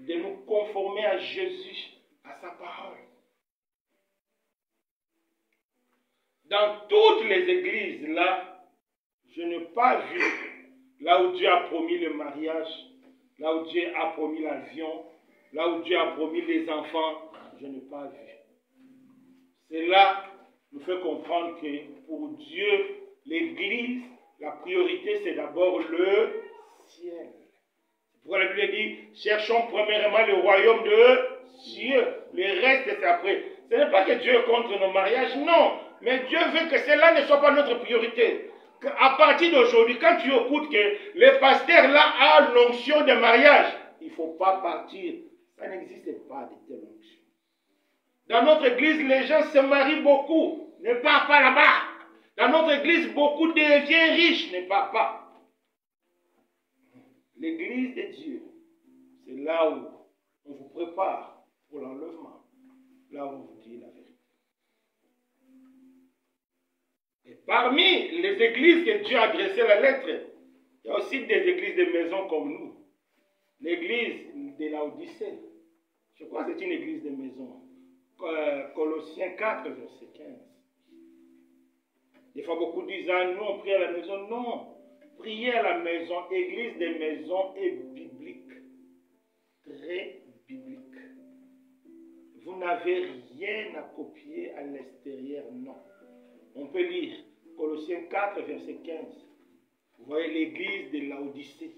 de nous conformer à Jésus, à sa parole. Dans toutes les églises, là, je n'ai pas vu là où Dieu a promis le mariage, là où Dieu a promis l'avion, là où Dieu a promis les enfants, je n'ai pas vu. Cela nous fait comprendre que pour Dieu, l'Église, la priorité, c'est d'abord le ciel. C'est pourquoi la Bible dit, cherchons premièrement le royaume de Dieu. Le reste, c'est après. Ce n'est pas que Dieu est contre nos mariages, non. Mais Dieu veut que cela ne soit pas notre priorité. À partir d'aujourd'hui, quand tu écoutes que le pasteur là a l'onction de mariage, il ne faut pas partir. Ça n'existe pas de telle onction. Dans notre église, les gens se marient beaucoup, ne partent pas là-bas. Dans notre église, beaucoup deviennent riches, ne partent pas. L'église de Dieu, c'est là où on vous prépare pour l'enlèvement, là où on vous dit la vérité. Et parmi les églises que Dieu a adressé la lettre, il y a aussi des églises de maison comme nous. L'église de Laodicée, je crois que c'est une église de maison. Colossiens 4, verset 15. Des fois, beaucoup disent, ah, nous, on prie à la maison. Non, prier à la maison, église de maison est biblique. Très biblique. Vous n'avez rien à copier à l'extérieur, non. On peut lire Colossiens 4, verset 15. Vous voyez l'église de Laodicée.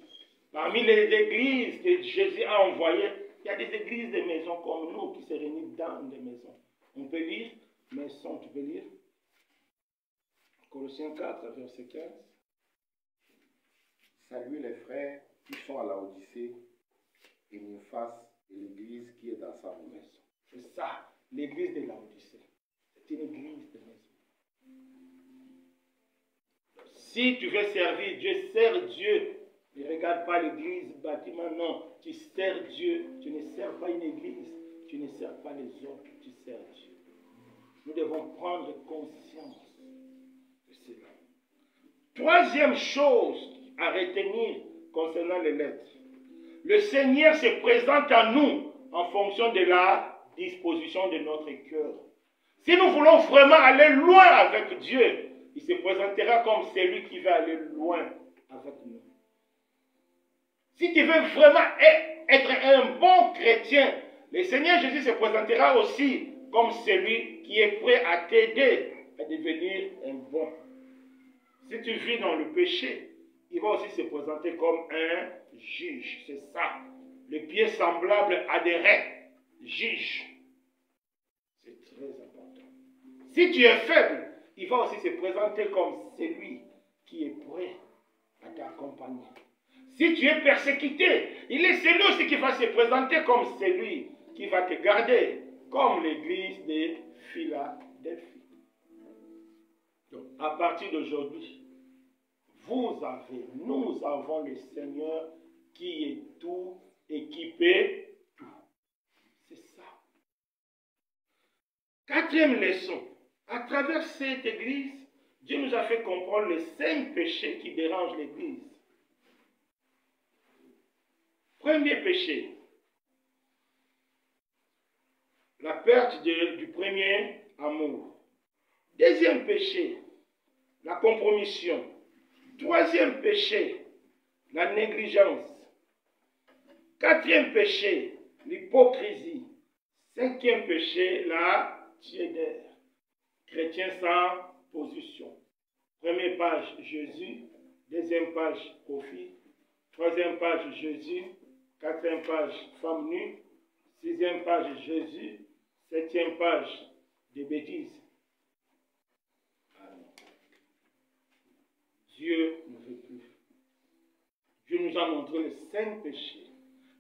Parmi les églises que Jésus a envoyées, il y a des églises de maisons comme nous qui se réunissent dans des maisons. On peut lire, maison, tu peux lire Colossiens 4, verset 15. Saluez les frères qui sont à Laodicée et Nymphas et l'église qui est dans sa maison. C'est ça, l'église de Laodicée. C'est une église de maison. Si tu veux servir Dieu, sers Dieu. Ne regarde pas l'église, bâtiment, non. Tu sers Dieu. Tu ne sers pas une église. Tu ne sers pas les autres. Tu sers Dieu. Nous devons prendre conscience de cela. Troisième chose à retenir concernant les lettres. Le Seigneur se présente à nous en fonction de la disposition de notre cœur. Si nous voulons vraiment aller loin avec Dieu, il se présentera comme celui qui va aller loin avec nous. Si tu veux vraiment être un bon chrétien, le Seigneur Jésus se présentera aussi comme celui qui est prêt à t'aider à devenir un bon. Si tu vis dans le péché, il va aussi se présenter comme un juge. C'est ça. Le pied semblable à des raies. Juge. C'est très important. Si tu es faible, il va aussi se présenter comme celui qui est prêt à t'accompagner. Si tu es persécuté, il est celui aussi qui va se présenter comme celui qui va te garder, comme l'église de Philadelphie. Donc, à partir d'aujourd'hui, nous avons le Seigneur qui est tout et qui peut tout. C'est ça. Quatrième leçon. À travers cette église, Dieu nous a fait comprendre les 5 péchés qui dérangent l'église. Premier péché, la perte du premier amour. Deuxième péché, la compromission. Troisième péché, la négligence. Quatrième péché, l'hypocrisie. Cinquième péché, la tiédeur. Chrétien sans position. Première page, Jésus. Deuxième page, Kofi. Troisième page, Jésus. Quatrième page, femme nue. Sixième page, Jésus. Septième page, des bêtises. Dieu ne veut plus. Dieu nous a montré les 5 péchés.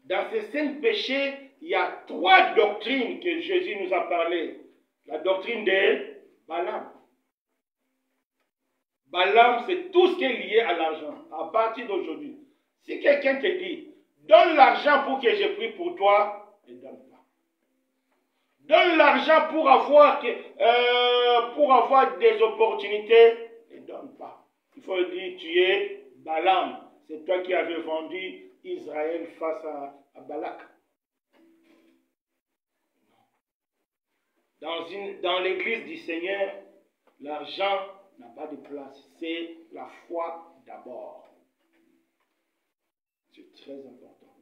Dans ces 5 péchés, il y a 3 doctrines que Jésus nous a parlé. La doctrine de Balaam. Balaam, c'est tout ce qui est lié à l'argent. À partir d'aujourd'hui, si quelqu'un te dit, donne l'argent pour que je prie pour toi, ne donne pas. Donne l'argent pour avoir des opportunités, ne donne pas. Il faut dire, tu es Balaam. C'est toi qui avais vendu Israël face à Balak. Dans l'église du Seigneur, l'argent n'a pas de place. C'est la foi d'abord. C'est très important.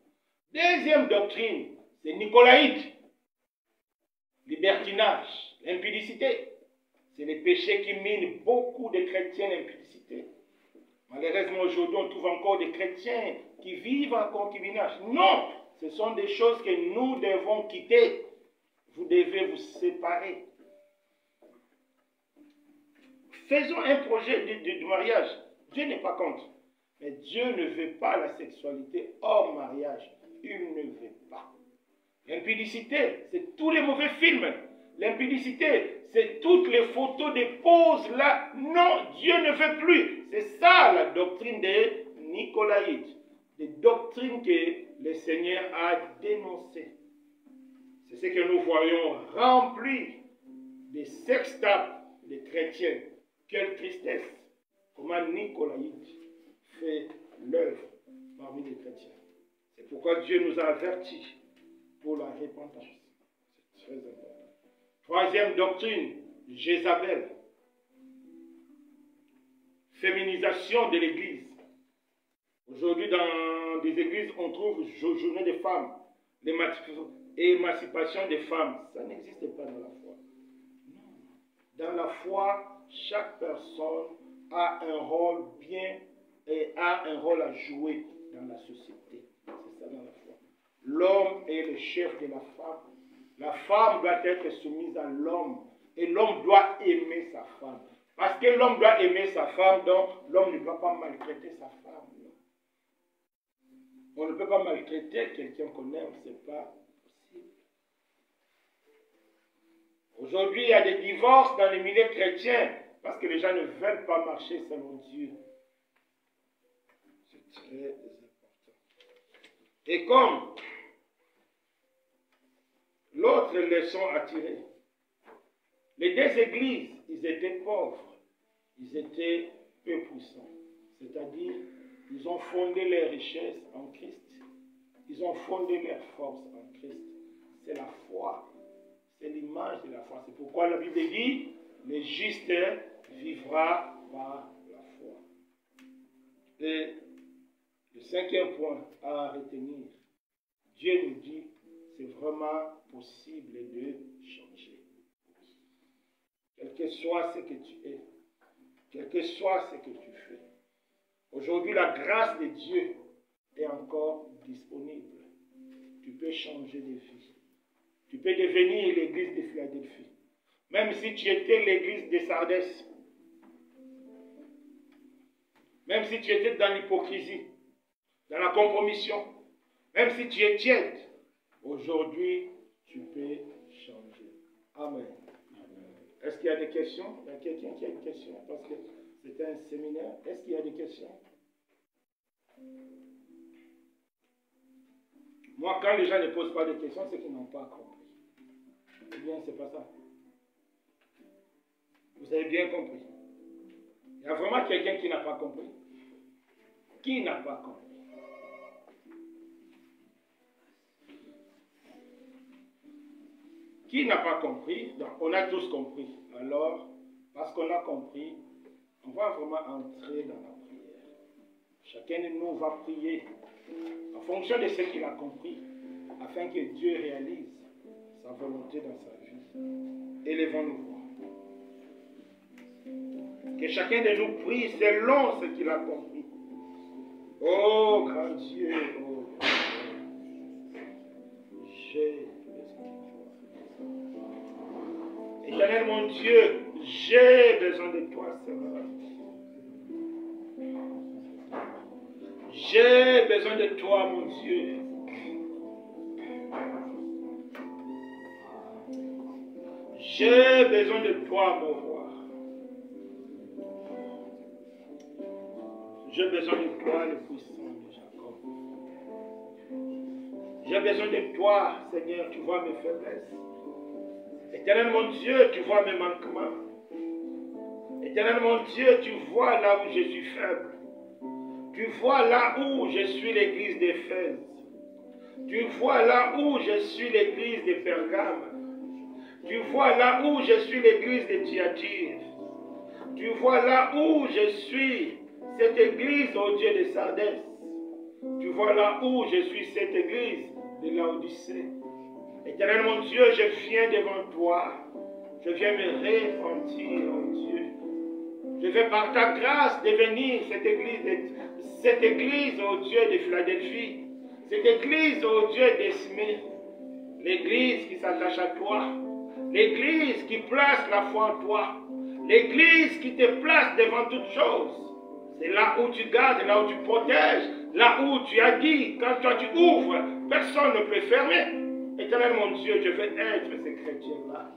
Deuxième doctrine, c'est Nicolaïde. Libertinage, l'impudicité. C'est les péchés qui minent beaucoup de chrétiens, l'impudicité. Malheureusement, aujourd'hui, on trouve encore des chrétiens qui vivent en concubinage. Non, ce sont des choses que nous devons quitter. Vous devez vous séparer. Faisons un projet de mariage. Dieu n'est pas contre. Mais Dieu ne veut pas la sexualité hors mariage. Il ne veut pas. L'impudicité, c'est tous les mauvais films. L'impudicité, c'est toutes les photos des poses là. Non, Dieu ne veut plus. C'est ça la doctrine des Nicolaïtes. Des doctrines que le Seigneur a dénoncées. C'est ce que nous voyons rempli des sextapes des chrétiens. Quelle tristesse. Comment Nicolaïte fait l'œuvre parmi les chrétiens. C'est pourquoi Dieu nous a avertis pour la repentance. C'est très important. Troisième doctrine, Jézabel. Féminisation de l'Église. Aujourd'hui, dans des églises, on trouve journée des femmes, l'émancipation des femmes. Ça n'existe pas dans la foi. Non. Dans la foi, chaque personne a un rôle bien et a un rôle à jouer dans la société. C'est ça dans la foi. L'homme est le chef de la femme. La femme doit être soumise à l'homme. Et l'homme doit aimer sa femme. Parce que l'homme doit aimer sa femme, donc l'homme ne doit pas maltraiter sa femme. Non. On ne peut pas maltraiter quelqu'un qu'on aime, ce n'est pas possible. Aujourd'hui, il y a des divorces dans les milieux chrétiens parce que les gens ne veulent pas marcher selon Dieu. C'est très important. Et comme l'autre leçon à tirer, les deux églises, ils étaient pauvres, ils étaient peu puissants. C'est-à-dire, ils ont fondé leurs richesses en Christ. Ils ont fondé leur force en Christ. C'est la foi. C'est l'image de la foi. C'est pourquoi la Bible dit, le juste vivra par la foi. Et le cinquième point à retenir, Dieu nous dit, c'est vraiment possible de changer. Quel que soit ce que tu es, quel que soit ce que tu fais. Aujourd'hui, la grâce de Dieu est encore disponible. Tu peux changer de vie. Tu peux devenir l'église de Philadelphie. Même si tu étais l'église de Sardès. Même si tu étais dans l'hypocrisie, dans la compromission. Même si tu es tiède. Aujourd'hui, tu peux changer. Amen. Est-ce qu'il y a des questions? Il y a quelqu'un qui a une question? Parce que c'était un séminaire. Est-ce qu'il y a des questions? Moi, quand les gens ne posent pas de questions, c'est qu'ils n'ont pas compris. Eh bien, c'est pas ça. Vous avez bien compris. Il y a vraiment quelqu'un qui n'a pas compris. Qui n'a pas compris? Qui n'a pas compris? Donc, on a tous compris. Alors, Parce qu'on a compris, on va vraiment entrer dans la prière. Chacun de nous va prier en fonction de ce qu'il a compris, afin que Dieu réalise sa volonté dans sa vie. Élevons-nous. Que chacun de nous prie selon ce qu'il a compris. Oh grand Dieu, oh j'ai besoin de toi. Éternel mon Dieu, j'ai besoin de toi, Seigneur. J'ai besoin de toi, mon Dieu. J'ai besoin de toi, mon roi. J'ai besoin de toi, le puissant de Jacob. J'ai besoin de toi, Seigneur, tu vois mes faiblesses. Éternel mon Dieu, tu vois mes manquements. Éternel mon Dieu, tu vois là où je suis faible. Tu vois là où je suis l'église d'Éphèse. Tu vois là où je suis l'église de Pergame. Tu vois là où je suis l'église de Thyatire. Tu vois là où je suis cette église, ô Dieu de Sardès. Tu vois là où je suis cette église de Laodicée. Éternel mon Dieu, je viens devant toi. Je viens me repentir, ô Dieu. Je vais par ta grâce devenir cette église, ô Dieu de Philadelphie. Cette église, ô Dieu d'Esmée. L'église qui s'attache à toi. L'église qui place la foi en toi. L'église qui te place devant toutes choses. C'est là où tu gardes, là où tu protèges, là où tu as dit, quand toi tu ouvres, personne ne peut fermer. Éternel mon Dieu, je veux être ce chrétien-là.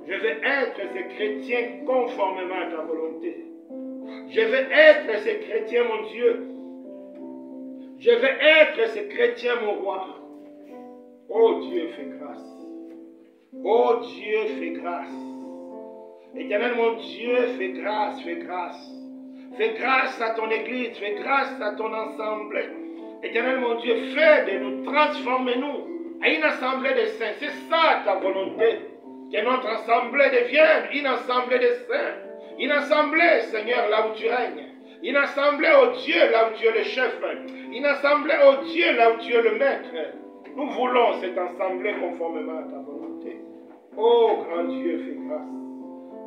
Je veux être ce chrétien conformément à ta volonté. Je veux être ce chrétien, mon Dieu. Je veux être ce chrétien, mon roi. Oh Dieu, fais grâce. Oh Dieu, fais grâce. Éternel mon Dieu, fais grâce, fais grâce. Fais grâce à ton église, fais grâce à ton assemblée. Éternel mon Dieu, fais de nous, transformer-nous à une assemblée de saints. C'est ça ta volonté. Que notre assemblée devienne une assemblée de saints. Une assemblée, Seigneur, là où tu règnes. Une assemblée, ô Dieu, là où tu es le chef. Une assemblée, ô Dieu, là où tu es le maître. Nous voulons cette assemblée conformément à ta volonté. Oh, grand Dieu, fais grâce.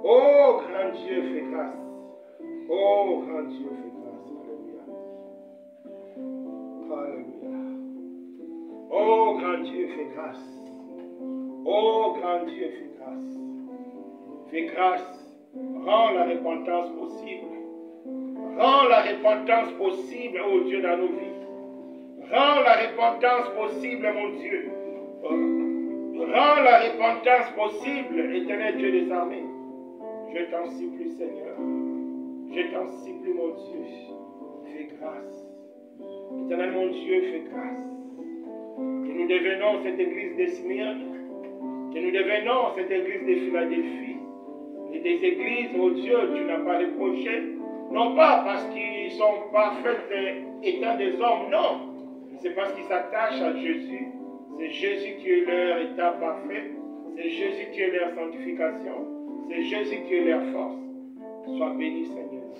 Oh, grand Dieu, fais grâce. Oh, grand Dieu, fais grâce. Alléluia. Alléluia. Oh, grand Dieu, fais grâce. Oh, grand Dieu, fais grâce. Fais grâce. Rends la repentance possible. Rends la repentance possible, oh Dieu, dans nos vies. Rends la repentance possible, mon Dieu. Rends la repentance possible, éternel Dieu des armées. Je t'en supplie, Seigneur. Je t'en supplie, mon Dieu. Fais grâce. Éternel, mon Dieu, fais grâce. Que nous devenons cette église de Smyrne. Que nous devenons cette église de Philadelphie. Et des églises, oh Dieu, tu n'as pas reproché. Non pas parce qu'ils sont parfaits étant des hommes, non. C'est parce qu'ils s'attachent à Jésus. C'est Jésus qui est leur état parfait. C'est Jésus qui est leur sanctification. C'est Jésus qui est leur force. Sois béni, Seigneur.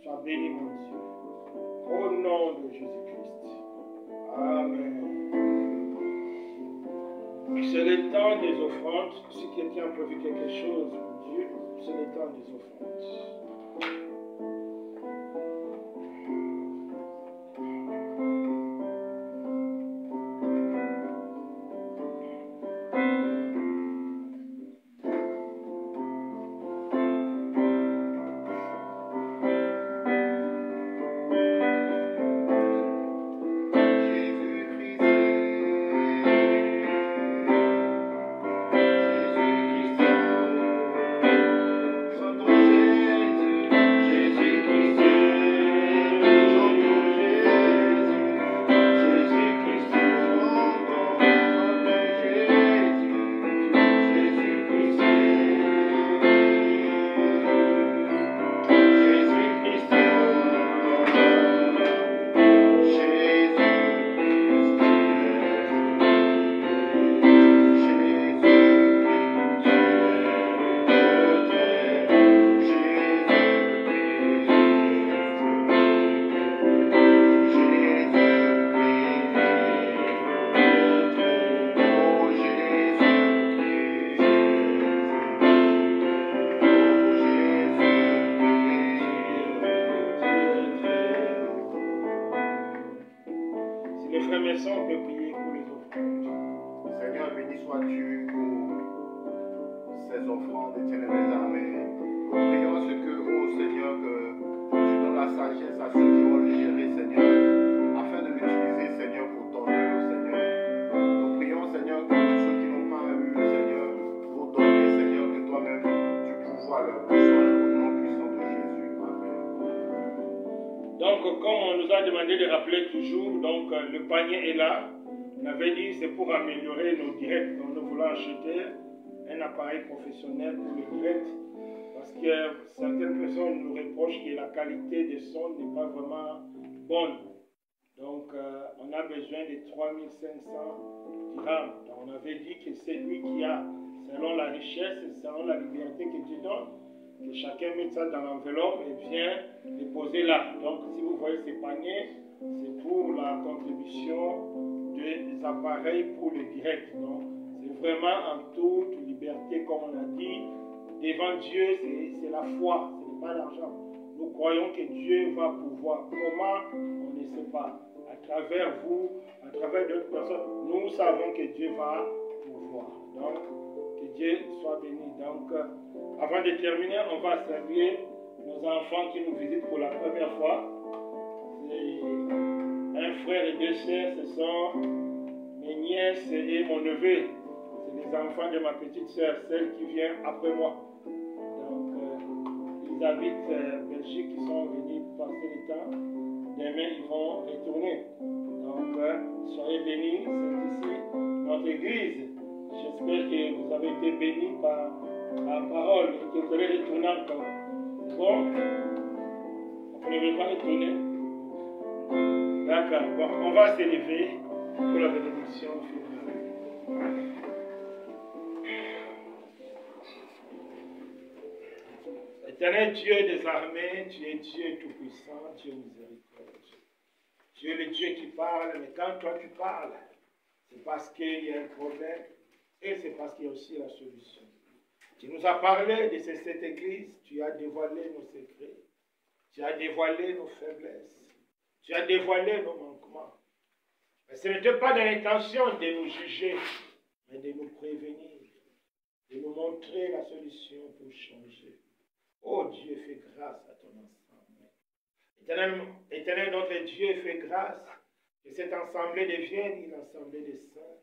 Sois béni, mon Dieu. Au nom de Jésus-Christ. Amen. C'est le temps des offrandes. Si quelqu'un a prévu quelque chose pour Dieu, c'est le temps des offrandes. béni sois-tu pour ces offrandes, éternel des armées. Nous prions à ce que, oh Seigneur, que tu donnes la sagesse à ceux qui vont le gérer, Seigneur, afin de l'utiliser, Seigneur, pour ton œuvre, Seigneur. Nous prions, Seigneur, que tous ceux qui n'ont pas eu, Seigneur, pour donner, Seigneur, que toi-même, tu pourvois leurs besoins au nom puissant de Jésus. Amen. Donc, comme on nous a demandé de rappeler toujours, donc le panier est là. On avait dit c'est pour améliorer nos directs. Donc, nous voulons acheter un appareil professionnel pour le direct. Parce que certaines personnes nous reprochent que la qualité des sons n'est pas vraiment bonne. Donc, on a besoin de 3500 dirhams. Donc, on avait dit que c'est lui qui a, selon la richesse et selon la liberté que Dieu donne, que chacun mette ça dans l'enveloppe et vient déposer là. Donc, si vous voyez ces paniers, c'est pour la contribution des appareils pour le direct. Donc, c'est vraiment en toute liberté, comme on a dit. Devant Dieu, c'est la foi, ce n'est pas l'argent. Nous croyons que Dieu va pouvoir. Comment? On ne sait pas. À travers vous, à travers d'autres personnes, nous savons que Dieu va pouvoir. Donc, que Dieu soit béni. Donc, avant de terminer, on va saluer nos enfants qui nous visitent pour la première fois. Un frère et deux sœurs, ce sont mes nièces et mon neveu. C'est les enfants de ma petite sœur, celle qui vient après moi. Donc, ils habitent Belgique, ils sont venus passer le temps. Demain, ils vont retourner. Donc, soyez bénis, c'est ici notre église. J'espère que vous avez été bénis par la parole et que vous allez retourner encore. C'est bon? Vous ne voulez pas retourner? D'accord. Bon, on va s'élever pour la bénédiction finale. Éternel Dieu des armées, tu es Dieu tout-puissant, Dieu miséricordieux. Tu es le Dieu qui parle, mais quand toi tu parles, c'est parce qu'il y a un problème et c'est parce qu'il y a aussi la solution. Tu nous as parlé de cette église, tu as dévoilé nos secrets, tu as dévoilé nos faiblesses, tu as dévoilé nos manquements. Mais ce n'était pas dans l'intention de nous juger, mais de nous prévenir, de nous montrer la solution pour changer. Oh Dieu, fais grâce à ton ensemble. Éternel notre Dieu, fais grâce que cette assemblée devienne une assemblée de saints,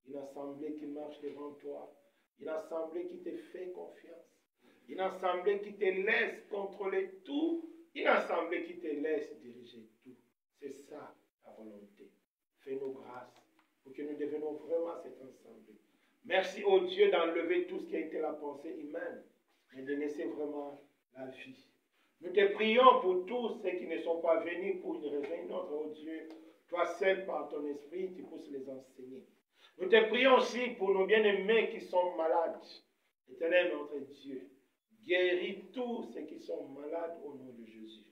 une assemblée qui marche devant toi, une assemblée qui te fait confiance, une assemblée qui te laisse contrôler tout, une assemblée qui te laisse diriger tout. C'est ça ta volonté. Fais-nous grâce pour que nous devenions vraiment cette assemblée. Merci au Dieu d'enlever tout ce qui a été la pensée humaine et de laisser vraiment la vie. Nous te prions pour tous ceux qui ne sont pas venus pour une raison ou une autre, oh Dieu. Toi seul, par ton esprit, tu pousses les enseigner. Nous te prions aussi pour nos bien-aimés qui sont malades. Éternel notre Dieu, guéris tous ceux qui sont malades au nom de Jésus.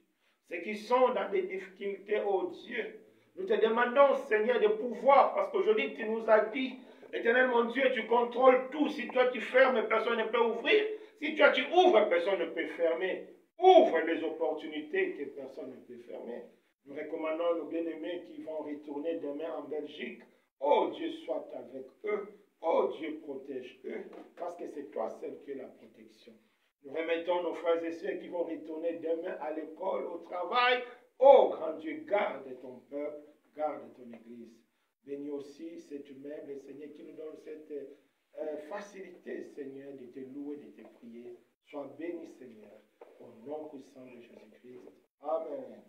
Ceux qui sont dans des difficultés, oh Dieu, nous te demandons, Seigneur, de pouvoir, parce qu'aujourd'hui tu nous as dit, Éternel mon Dieu, tu contrôles tout. Si toi tu fermes, personne ne peut ouvrir. Si toi tu ouvres, personne ne peut fermer. Ouvre les opportunités que personne ne peut fermer. Nous recommandons nos bien-aimés qui vont retourner demain en Belgique. Oh Dieu, soit avec eux. Oh Dieu, protège eux. Parce que c'est toi seul qui es la protection. Nous remettons nos frères et sœurs qui vont retourner demain à l'école, au travail. Oh grand Dieu, garde ton peuple, garde ton église. Bénis aussi cet humble Seigneur qui nous donne cette facilité, Seigneur, de te louer, de te prier. Sois béni, Seigneur, au nom puissant de Jésus-Christ. Amen.